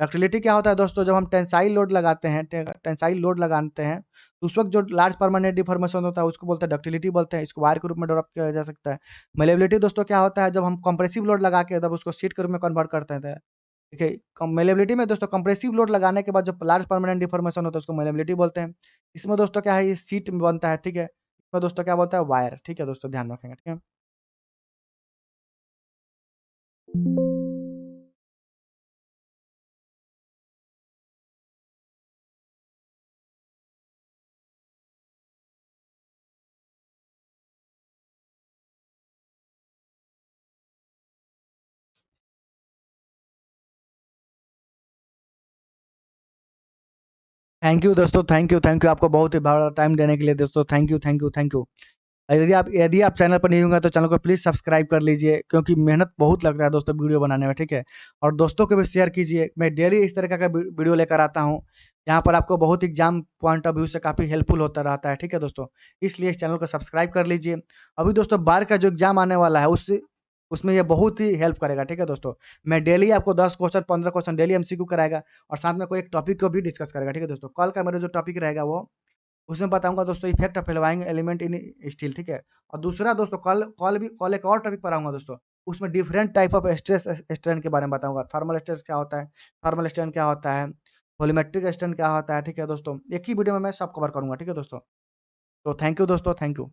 डक्टिलिटी क्या होता है दोस्तों, जब हम टेंसाइल लोड लगाते हैं, टेंसाइल लोड लगाते हैं, तो उस वक़्त जो लार्ज परमानेंट डिफॉर्मेशन होता है उसको बोलते हैं डक्टिलिटी बोलते हैं। इसको वायर के रूप में डेवलप किया जा सकता है। मैलिएबिलिटी दोस्तों क्या होता है, जब हम कंप्रेसिव लोड लगा के तब उसको शीट के रूप में कन्वर्ट करते हैं। देखिए मैलिएबिलिटी में दोस्तों कंप्रेसिव लोड लगाने के बाद जो लार्ज परमानेंट डिफॉर्मेशन होता है उसको मैलिएबिलिटी बोलते हैं। इसमें दोस्तों क्या है, ये शीट बनता है, ठीक है। इसमें दोस्तों क्या बोलता है, वायर, ठीक है दोस्तों, ध्यान रखेंगे, ठीक है। थैंक यू दोस्तों, थैंक यू आपको बहुत ही बड़ा टाइम देने के लिए दोस्तों, थैंक यू। यदि आप चैनल पर नहीं होंगे तो चैनल को प्लीज़ सब्सक्राइब कर लीजिए, क्योंकि मेहनत बहुत लगता है दोस्तों वीडियो बनाने में, ठीक है। और दोस्तों को भी शेयर कीजिए। मैं डेली इस तरह का वीडियो लेकर आता हूँ, जहाँ पर आपको बहुत एग्जाम पॉइंट ऑफ व्यू से काफ़ी हेल्पफुल होता रहता है, ठीक है दोस्तों। इसलिए इस चैनल को सब्सक्राइब कर लीजिए। अभी दोस्तों बार का जो एग्जाम आने वाला है उसमें ये बहुत ही हेल्प करेगा, ठीक है दोस्तों। मैं डेली आपको 10 क्वेश्चन 15 क्वेश्चन डेली एमसीक्यू कराएगा, और साथ में कोई एक टॉपिक को भी डिस्कस करेगा, ठीक है दोस्तों। कल का मेरा जो टॉपिक रहेगा वो उसमें बताऊँगा दोस्तों effect of alloying element in steel, ठीक है। और दूसरा दोस्तों कल एक और टॉपिक पढ़ाऊँगा दोस्तों, उसमें different type of stress strain के बारे में बताऊँगा। थर्मल स्ट्रेस क्या होता है, थर्मल स्ट्रेन क्या होता है, वॉल्यूमेट्रिक स्ट्रेन क्या होता है, ठीक है दोस्तों। एक ही वीडियो में मैं सब कवर करूँगा, ठीक है दोस्तों। तो थैंक यू दोस्तों, थैंक यू।